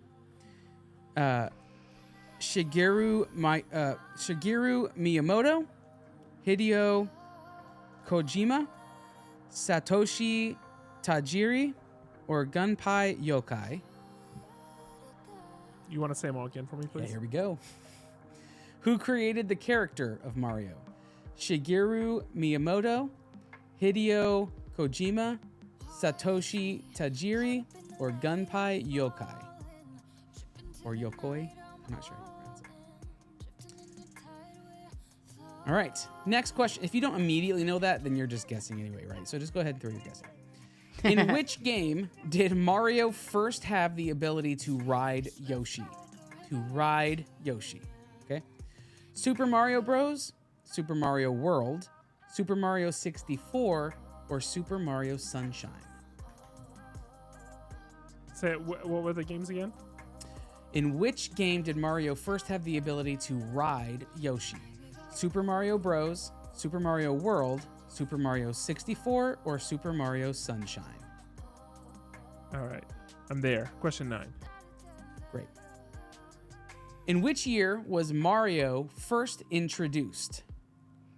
Shigeru Miyamoto, Hideo Kojima, Satoshi Tajiri, or Gunpei Yokai? You want to say them all again for me, Yeah, please? here we go. Who created the character of Mario? Shigeru Miyamoto, Hideo Kojima, Satoshi Tajiri, or Gunpei Yokai? Or Yokoi? I'm not sure how to pronounce it. All right, next question. If you don't immediately know that, then you're just guessing anyway, right? So just go ahead and throw your guess in. In which game did Mario first have the ability to ride Yoshi? Okay. Super Mario Bros., Super Mario World, Super Mario 64, or Super Mario Sunshine? Say it, what were the games again? In which game did Mario first have the ability to ride Yoshi? Super Mario Bros., Super Mario World, Super Mario 64, or Super Mario Sunshine? All right. I'm there. Question 9. Great. In which year was Mario first introduced?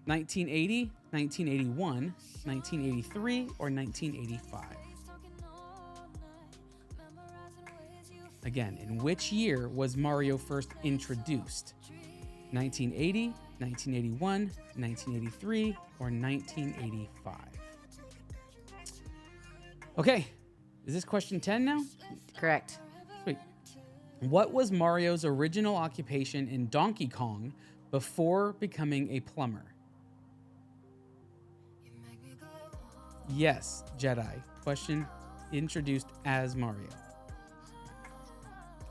1980, 1981, 1983, or 1985? Again, in which year was Mario first introduced? 1980, 1981, 1983, or 1985? Okay, is this question 10 now? Correct. Sweet. What was Mario's original occupation in Donkey Kong before becoming a plumber? Yes, Jedi. Question introduced as Mario.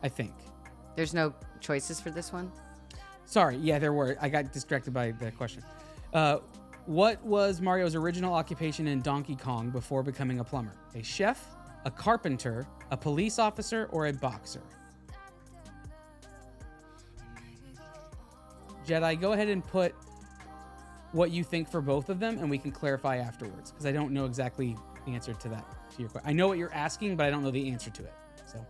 I think. There's no choices for this one? Sorry, yeah, there were. I got distracted by the question. What was Mario's original occupation in Donkey Kong before becoming a plumber? A chef, a carpenter, a police officer, or a boxer? Jedi, go ahead and put what you think for both of them, and we can clarify afterwards, because I don't know exactly the answer to that, to your question. I know what you're asking, but I don't know the answer to it. So,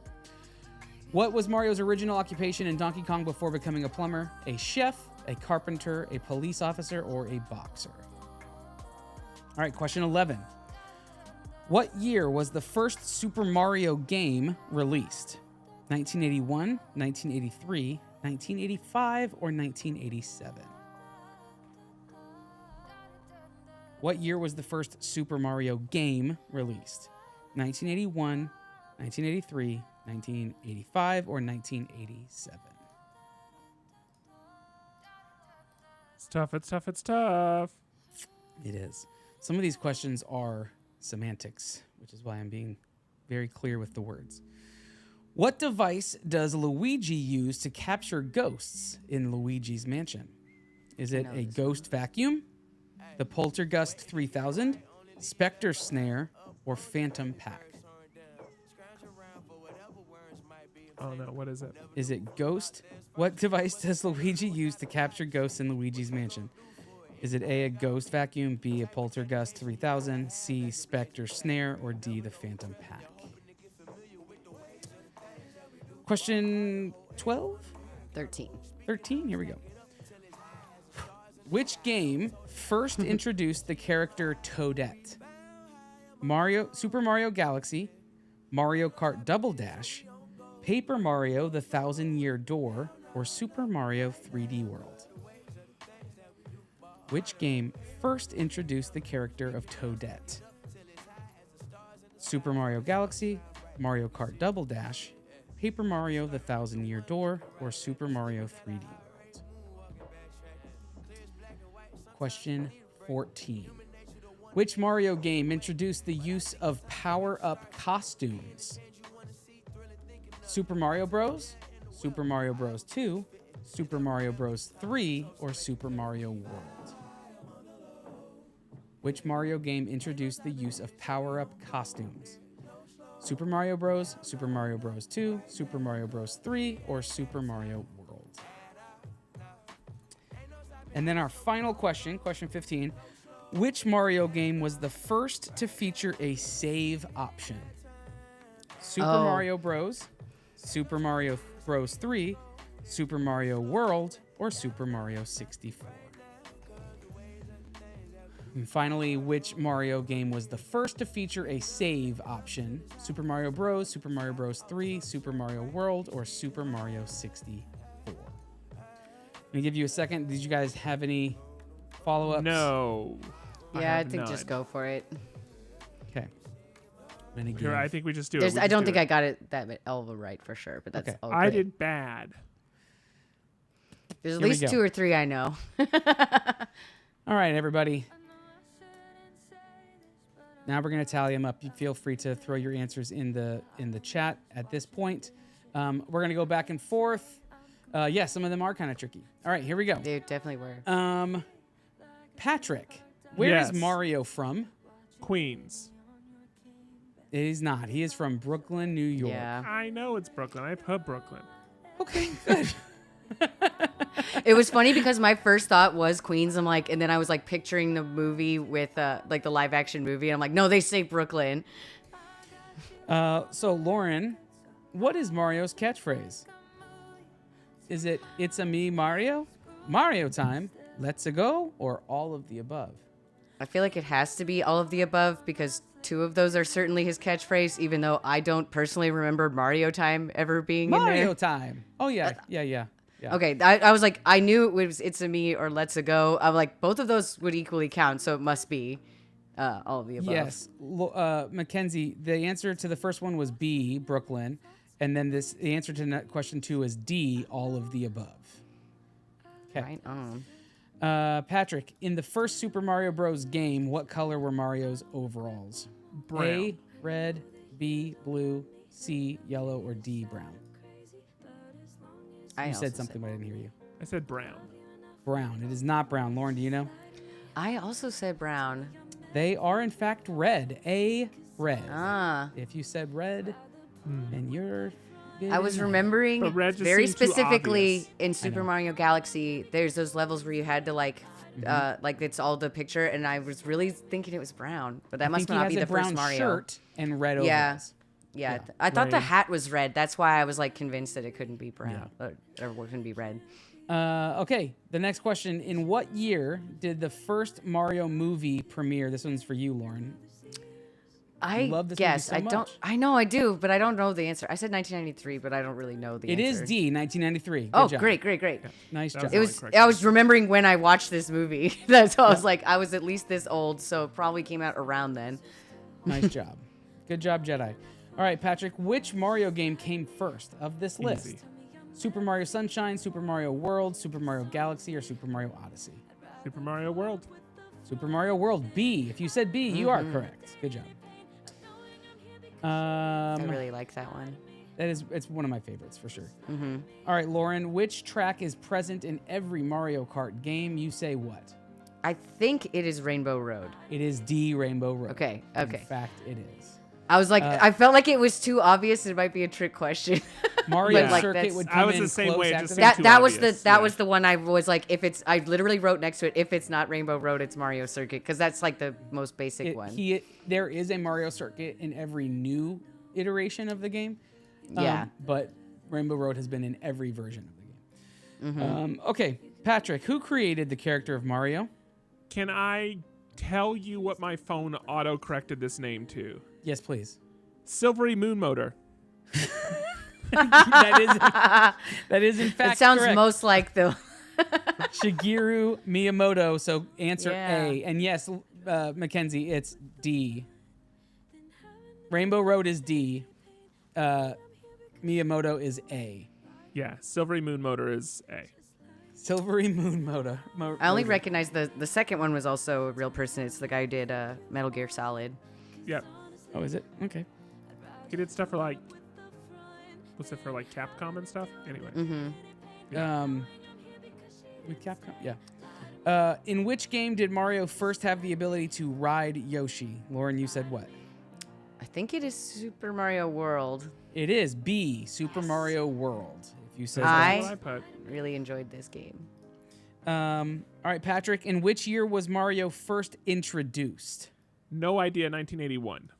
what was Mario's original occupation in Donkey Kong before becoming a plumber? A chef, a carpenter, a police officer, or a boxer? All right, question 11. What year was the first Super Mario game released? 1981, 1983, 1985, or 1987? What year was the first Super Mario game released? 1981, 1983, 1985, or 1987? It's tough. It's tough. It's tough. It is. Some of these questions are semantics, which is why I'm being very clear with the words. What device does Luigi use to capture ghosts in Luigi's Mansion? Is it a ghost vacuum, the Poltergust 3000, Spectre Snare, or Phantom Pack? Oh no, what is it? Is it ghost? What device does Luigi use to capture ghosts in Luigi's Mansion? Is it A, a ghost vacuum, B, a Poltergust 3000, C, Spectre Snare, or D, the Phantom Pack? Question 12? 13. 13, here we go. Which game first introduced the character Toadette? Super Mario Galaxy, Mario Kart Double Dash, Paper Mario The 1,000-Year Door, or Super Mario 3D World? Which game first introduced the character of Toadette? Super Mario Galaxy, Mario Kart Double Dash, Paper Mario The 1,000-Year Door, or Super Mario 3D World? Question 14. Which Mario game introduced the use of power-up costumes? Super Mario Bros., Super Mario Bros. 2, Super Mario Bros. 3, or Super Mario World? Which Mario game introduced the use of power-up costumes? Super Mario Bros., Super Mario Bros. 2, Super Mario Bros. 3, or Super Mario World? And then our final question, question 15. Which Mario game was the first to feature a save option? Super Mario Bros., Super Mario Bros. 3, Super Mario World, or Super Mario 64? And finally, which Mario game was the first to feature a save option? Super Mario Bros., Super Mario Bros. 3, Super Mario World, or Super Mario 64? I'm gonna give you a second. Did you guys have any follow-ups? No. Yeah, I have think just none. go for it. Okay. I'm gonna Here, give- I think we just do There's, it. I don't think I got it that all right for sure, but that's Okay. all I good. did bad. There's at Here we least go. 2 or 3 I know. All right, everybody. Now we're gonna tally them up. You feel free to throw your answers in the chat at this point. We're gonna go back and forth. Yeah, some of them are kind of tricky. All right, here we go. They definitely were. Patrick, where is Yes. Mario from? Queens. He's not. He is from Brooklyn, New York. Yeah. I know it's Brooklyn. I put Brooklyn. Okay, good. It was funny because my first thought was Queens. I'm like, and then I was like picturing the movie with like the live action movie. And I'm like, no, they say Brooklyn. So Lauren, what is Mario's catchphrase? Is it "It's a me, Mario"? Mario time. Let's a go, or all of the above? I feel like it has to be all of the above because 2 of those are certainly his catchphrase, even though I don't personally remember Mario Time ever being in Mario there. time. Oh yeah, yeah. Okay, I was like, I knew it was It's a Me or Let's a Go. I'm like, both of those would equally count, so it must be all of the above. Yes, Mackenzie. The answer to the first one was B, Brooklyn, and then the answer to question 2 is D, all of the above. Okay. Right on. Patrick, in the first Super Mario Bros. Game, what color were Mario's overalls? Brown. A, red, B, blue, C, yellow, or D, brown? I You also said something, but I didn't hear you. I said brown. Brown. It is not brown. Lauren, do you know? I also said brown. They are, in fact, red. A, red. Ah. If you said red, and you're... I was remembering But red just very seemed too specifically obvious. in Super Mario Galaxy, there's those levels where you had to like it's all the picture, and I was really thinking it was brown, but that I must think he not has be a the brown first Mario. shirt and red Yeah. overalls. Yeah, I thought the Red. hat was red. That's why I was like convinced that it couldn't be brown or couldn't be red. Okay, the next question. In what year did the first Mario movie premiere? This one's for you, Lauren. I love this movie guess so I don't. much. I know I do, but I don't know the answer. I said 1993, but I don't really know the It answer. is D, 1993. Good Oh, job. great. Nice That job. was It was. correct. I was remembering when I watched this movie. That's why I was like, I was at least this old, so it probably came out around then. Nice job. Good job, Jedi. All right, Patrick, which Mario game came first of this list? Easy. Super Mario Sunshine, Super Mario World, Super Mario Galaxy, or Super Mario Odyssey? Super Mario World. Super Mario World, B. If you said B, you are correct. Good job. I really like that one. It's one of my favorites for sure. All right, Lauren, which track is present in every Mario Kart game? You say what? I think it is Rainbow Road. It is D, Rainbow Road. Okay. In fact, it is. I was like, I felt like it was too obvious. It might be a trick question. Mario But, like, Circuit that's- would I come was in the same close way, it after just that. seemed that too was obvious, that yeah. was the one I was like, if it's, I literally wrote next to it, if it's not Rainbow Road, it's Mario Circuit, because that's like the most basic one. There is a Mario Circuit in every new iteration of the game. Yeah. But Rainbow Road has been in every version of the game. Mm-hmm. Okay, Patrick, who created the character of Mario? Can I tell you what my phone auto-corrected this name to? Yes, please. Silvery Moon Motor. that is in fact It sounds correct. most like the. Shigeru Miyamoto. So answer Yeah. A. And yes, Mackenzie, it's D. Rainbow Road is D. Miyamoto is A. Yeah, Silvery Moon Motor is A. Silvery Moon Moto. I only recognize the second one was also a real person. It's the guy who did Metal Gear Solid. Yep. Oh, is it? Okay. He did stuff for like, what's it for like Capcom and stuff? Anyway. With Capcom, yeah. In which game did Mario first have the ability to ride Yoshi? Lauren, you said what? I think it is Super Mario World. It is B, Super Mario World. If you said That's I- what I put. Really enjoyed this game. All right, Patrick. In which year was Mario first introduced? No idea, 1981.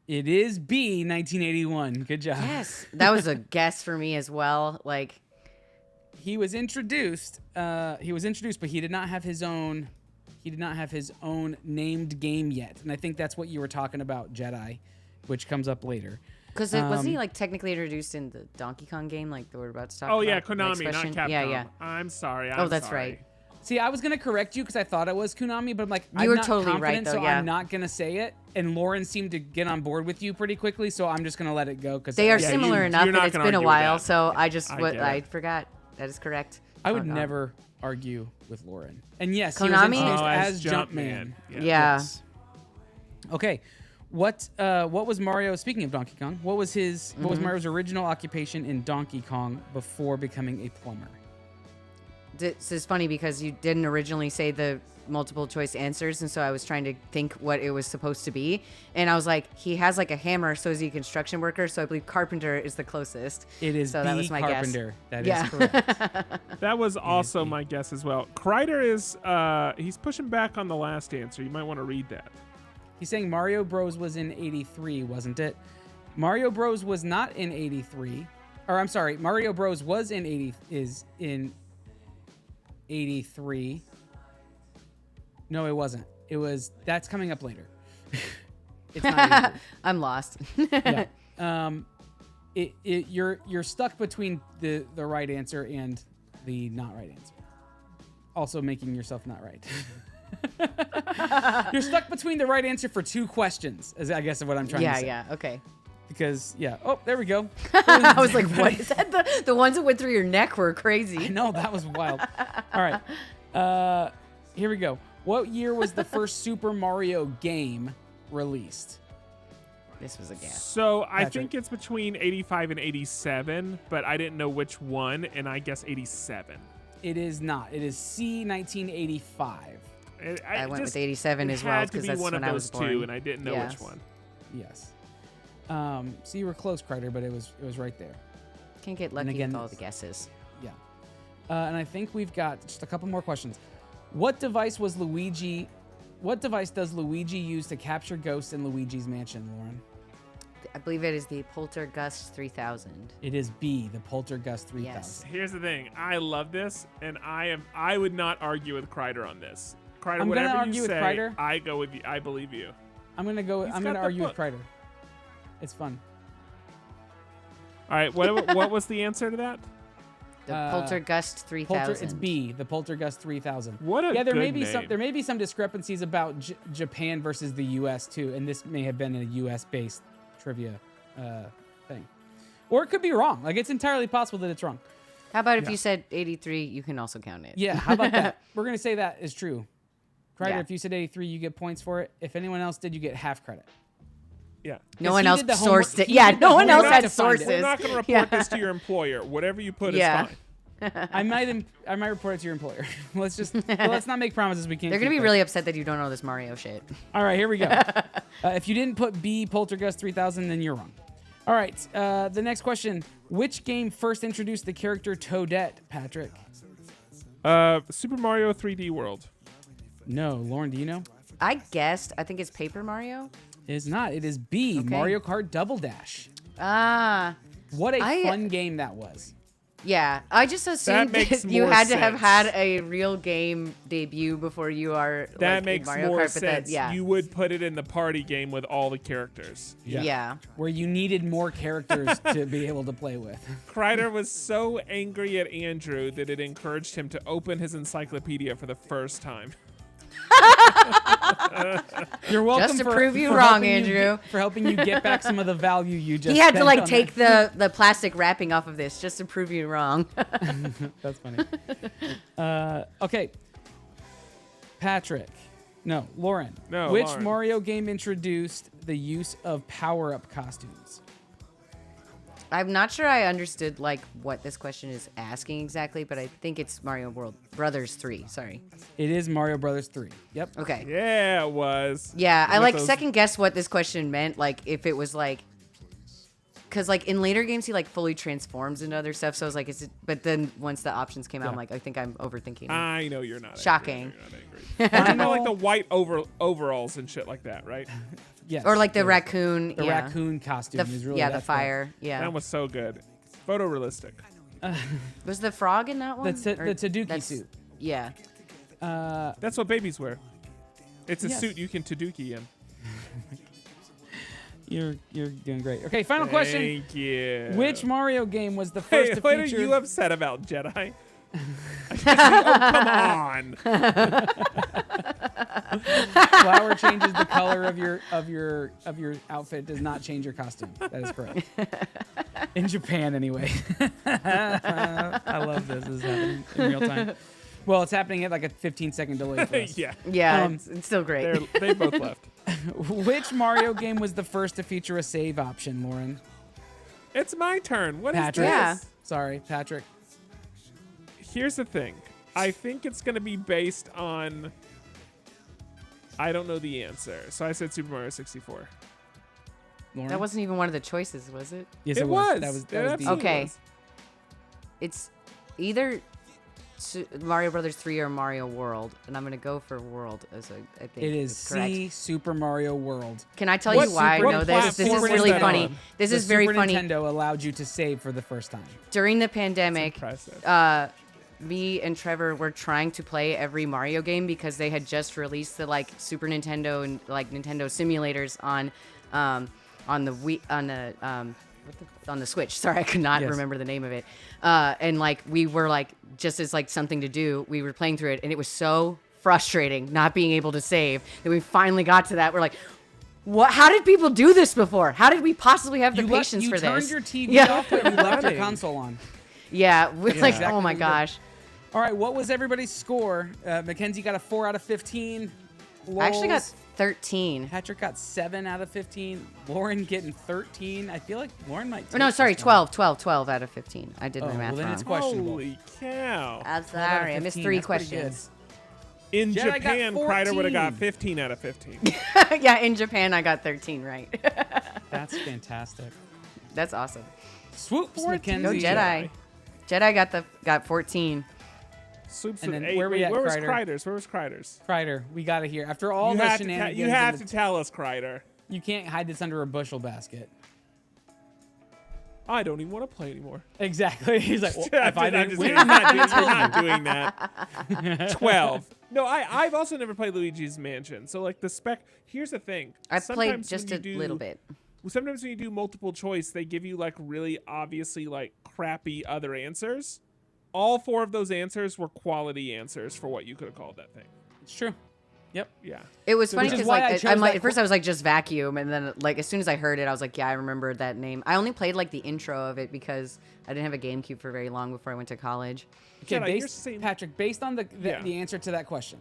It is B, 1981. Good job. Yes, that was a guess for me as well. Like, He was introduced. But he did not have his own He did not have his own named game yet, and I think that's what you were talking about, Jedi, which comes up later. Because wasn't he like technically introduced in the Donkey Kong game, like that we're about to talk about? Oh yeah, the Konami, not expression? Capcom. Yeah. I'm sorry. Oh, that's right. See, I was gonna correct you because I thought it was Konami, but I'm like, You I'm were not totally confident, right, though, so yeah. I'm not gonna say it. And Lauren seemed to get on board with you pretty quickly, so I'm just gonna let it go because They are Yeah, similar you- enough you're that not it's gonna been a argue with while, that. so I get I it. forgot. That is correct. I would Oh, God. never argue with Lauren. And yes, he was Konami? introduced Oh, as Jumpman. Jumpman. Yeah. Yeah. Yes. Okay. What was Mario? Speaking of Donkey Kong, what was Mario's original occupation in Donkey Kong before becoming a plumber? This is funny because you didn't originally say the multiple choice answers, and so I was trying to think what it was supposed to be, and I was like, he has like a hammer, so is he a construction worker? So I believe carpenter is the closest. It is so B. that was my Carpenter. guess. That is correct. That was also my guess as well. Kreider is he's pushing back on the last answer. You might want to read that. He's saying Mario Bros was in 83, wasn't it? Mario Bros was not in 83. Or I'm sorry, Mario Bros was in 83. No, it wasn't. That's coming up later. It's not 83. I'm lost. Yeah. You're stuck between the right answer and the not right answer. Also making yourself not right. You're stuck between the right answer for 2 questions, is I guess what I'm trying to say. Yeah, okay. Because oh, there we go. I was like, what is that? The ones that went through your neck were crazy. No, that was wild. All right. Here we go. What year was the first Super Mario game released? This was a guess. So I Patrick. think it's between 85 and 87, but I didn't know which one, and I guess 87. It is not. It is C, 1985. I went with 87 as well, It had to because be that's one of when I was those born. two, and I didn't know Yes. which one. Yes. So you were close, Kreider, but it was right there. Can't get lucky again, with all the guesses. Yeah. And I think we've got just a couple more questions. What device does Luigi use to capture ghosts in Luigi's Mansion, Lauren? I believe it is the Poltergust 3000. It is B, the Poltergust 3000. Yes. Here's the thing. I love this, and I would not argue with Kreider on this. Kreider, I'm gonna whatever argue you with say, Kreider. I go with you. I believe you. I'm gonna He's got the argue with book. Kreider. It's fun. All right. What was the answer to that? The Poltergust 3000. It's B, the Poltergust 3000. What a Yeah, there may good be some name. there may be some discrepancies about Japan versus the U.S. too, and this may have been a U.S. based trivia thing, or it could be wrong. Like it's entirely possible that it's wrong. How about if you said 83, you can also count it. Yeah, how about that? We're gonna say that is true. Kreider, Yeah. if you said 83, you get points for it. If anyone else did, you get half credit. Yeah. No 'Cause one he else did the homework- sourced it. he Yeah, did the no one else homework had to find it. sources. We're not going to report this to your employer. Whatever you put Yeah. is fine. I might report it to your employer. Let's not make promises we can't. They're going to keep, be though. really upset that you don't know this Mario shit. All right, here we go. If you didn't put B, Poltergust 3000, then you're wrong. All right, the next question. Which game first introduced the character Toadette, Patrick? Super Mario 3D World. No, Lauren, do you know? I guessed. I think it's Paper Mario. It is not. It is B, Okay. Mario Kart Double Dash. Ah. What a I- fun game that was. Yeah, I just assumed makes that you more had to have sense. had a real game debut before you are That like, makes in Mario more Kart, but sense. yeah. You would put it in the party game with all the characters. Yeah. Where you needed more characters to be able to play with. Kreider was so angry at Andrew that it encouraged him to open his encyclopedia for the first time. You're welcome Just to for, prove you for wrong, helping Andrew. for helping you get back some of the value you just He had to spent like on take that. the plastic wrapping off of this just to prove you wrong. That's funny. Okay. Patrick. No, Lauren. No, Which Lauren. Mario game introduced the use of power-up costumes? I'm not sure I understood like what this question is asking exactly, but I think it's Mario Brothers 3. Sorry. It is Mario Brothers 3. Yep. Okay. Yeah, it was. Yeah, I With like those- second guessed what this question meant. Like if it was like, because like in later games he like fully transforms into other stuff. So I was like, is it? But then once the options came out, I'm like, I think I'm overthinking. I know you're not. Shocking. Angry. I know like the white overalls and shit like that, right? Yes. Or like the raccoon. The yeah. raccoon costume The, is really yeah, the that's what- fire. Yeah. That was so good. Photorealistic. Was the frog in that one? The Or Taduki that's- suit. Yeah. That's what babies wear. It's a Yes. suit you can Taduki in. You're doing great. Okay, final question. Thank you. Which Mario game was the first Hey, to what are feature? you upset about, Jedi? Oh, come on. Flower changes the color of your outfit. Does not change your costume. That is correct. In Japan, anyway. I love this. This is happening in real time. Well, it's happening at like a 15-second delay for us. Yeah. Yeah, Um, it's still great. They both left. Which Mario game was the first to feature a save option, Lauren? It's my turn. What is Patrick. this? Yeah. Sorry, Patrick. Here's the thing. I think it's going to be based on... I don't know the answer. So I said Super Mario 64. Lauren? That wasn't even one of the choices, was it? Yes, It was. That was It the absolutely Okay. was. It's either Mario Brothers 3 or Mario World, and I'm gonna go for World as I think It is is correct. C Super Mario World. Can I tell What you why I Super- know what this? This platform is is really that funny. on? This The is very Super funny. Nintendo allowed you to save for the first time. During the pandemic, Impressive. me and Trevor were trying to play every Mario game because they had just released the like Super Nintendo and like Nintendo simulators on the Wii on the Switch. Sorry, I could not Yes. remember the name of it. And like we were like just as like something to do, we were playing through it, and it was so frustrating not being able to save that we finally got to that. We're like, what? How did people do this before? How did we possibly have the patience for you turned this? your TV Yeah. off, but you left your Running. console on. Yeah, we're like, Exactly oh my what we did. gosh. All right, what was everybody's score? Mackenzie got a 4 out of 15. I actually got Lols. 13. Patrick got 7 out of 15. Lauren getting 13. I feel like Lauren might. Oh, no, take sorry, this one. 12 out of 15. I did Oh, my math well, then wrong. it's questionable. Holy cow. I'm 12 out of sorry, I missed 15, 3 that's pretty good. questions. In Jedi got Japan, Kreider would have got 14. 15 out of 15. Yeah, in Japan, I got 13 right. That's fantastic. That's awesome. Swoops, 14. Mackenzie. Go Jedi. Jedi got 14. Swoops And with then 8. where we Wait, at, where was Kreider? Kreider's? Where was Kreider's? Kreider, we got to hear. After all You the have, shenanigans, you have and to tell us, Kreider. you can't hide this under a bushel basket. I don't even want to play anymore. Exactly. He's like, well, I'm if I just didn't win, kidding. You're not doing that. 12. No, I've also never played Luigi's Mansion. So, like, the spec... Here's the thing. I played Sometimes just when a you do- little bit. Sometimes when you do multiple choice, they give you, like, really obviously, like, crappy other answers. All 4 of those answers were quality answers for what you could have called that thing. it's true. Yep. Yeah. It was funny Which is because why like I chose I'm like that at first I was like just vacuum, and then like as soon as I heard it, I was like, yeah, I remembered that name. I only played like the intro of it because I didn't have a GameCube for very long before I went to college. Okay, Jedi, you're based, saying- Patrick, based on the Yeah. answer to that question,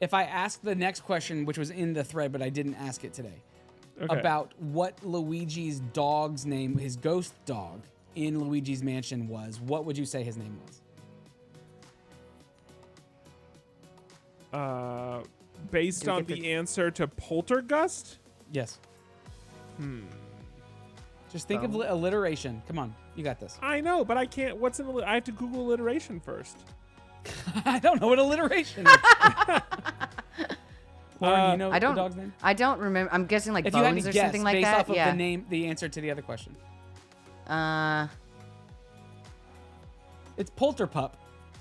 if I asked the next question, which was in the thread, but I didn't ask it today, Okay. about what Luigi's dog's name, his ghost dog in Luigi's Mansion was, what would you say his name was? Based Do we on get the answer to Poltergust? Yes. Just think of alliteration. Come on, you got this. I know, but I can't. What's an I have to Google alliteration first. I don't know what alliteration is. Lauren, you know I don't. the dog's name? I don't remember. I'm guessing like If you had Bones to or guess something like based that. off of Yeah. the name, the answer to the other question, it's Polterpup.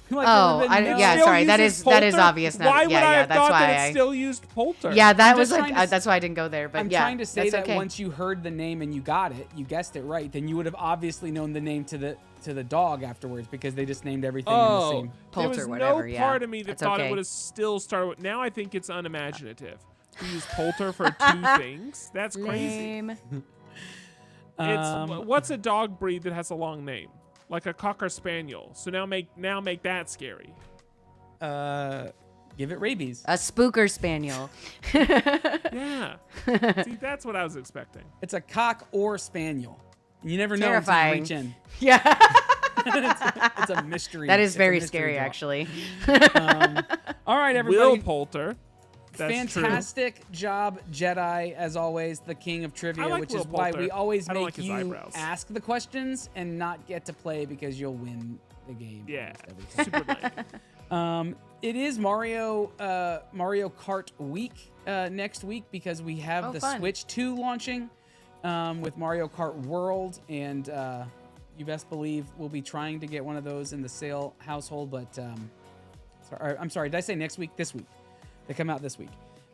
Like, Oh, it would've been yeah, Still sorry, that uses is- that is Polter? obvious now. Why would Yeah, I yeah, have that's thought why that I- it still used Polter? Yeah, that I'm was just like trying to that's why I didn't go there. But I'm yeah, trying to say that's that okay. once you heard the name and you got it, you guessed it right, then you would have obviously known the name to the dog afterwards because they just named everything in the Oh, same. there Polter, was whatever, no yeah. part of me that That's thought it okay. would have still started with. Now I think it's unimaginative to use Polter for 2 things. That's crazy. Lame. It's what's a dog breed that has a long name, like a cocker spaniel. So now make that scary. Give it rabies. A spooker spaniel. Yeah. See, that's what I was expecting. It's a cock or spaniel. You never know Terrifying. until you reach in. Yeah, It's a mystery. that is It's a very mystery scary, dog. actually. All right, Will everybody. Poulter. That's Fantastic job, Jedi, as always, the king of trivia, I like which Will is why Poulter. we always I don't make like his you eyebrows. ask the questions and not get to play because you'll win the game. True. Yeah. almost every time. Super lame. It is Mario Kart week next week because we have Oh, the fun. Switch 2 launching with Mario Kart World, and you best believe we'll be trying to get one of those in the sale household. But I'm sorry, did I say next week? This week. They come out this week.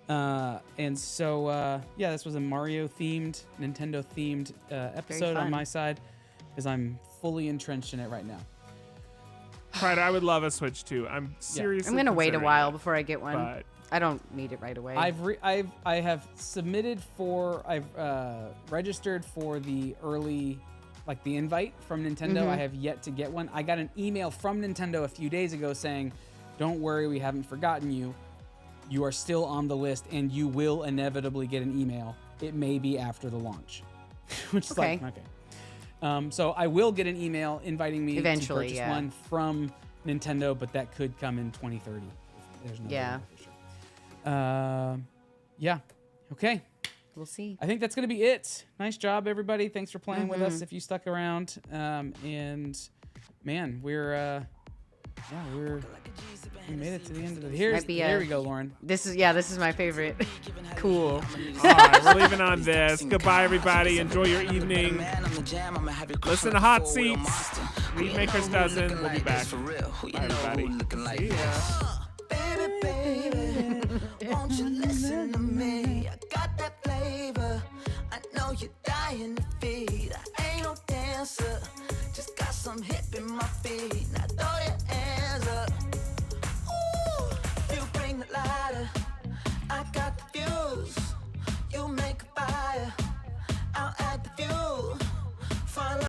And so, yeah, this was a Mario-themed, Nintendo-themed episode on fun. my side, because I'm fully entrenched in it right now. Pride, I would love a Switch too. I'm seriously. I'm gonna wait a considering while it, before I get one. But I don't need it right away. I have submitted for, I've registered for the early, like the invite from Nintendo. I have yet to get one. I got an email from Nintendo a few days ago saying, don't worry, we haven't forgotten you. You are still on the list and you will inevitably get an email. It may be after the launch. Which is like, okay. So I will get an email inviting me Eventually, to purchase yeah. one from Nintendo, but that could come in 2030. There's no Yeah. way for sure. Yeah. Okay. We'll see. I think that's going to be it. Nice job, everybody. Thanks for playing with us if you stuck around. And man, we made it to the end of the. Might be, There we go, Lauren. This is my favorite. Cool. all right, we're leaving on this. Goodbye, everybody. Enjoy your evening. Listen to Hot Seats. Read Maker's Dozen. We'll be back. Bye, everybody. See ya. Baby, baby, won't you listen to me? I got that flavor. I know you're dying to feed. I ain't no dancer, just got some hip in my feet.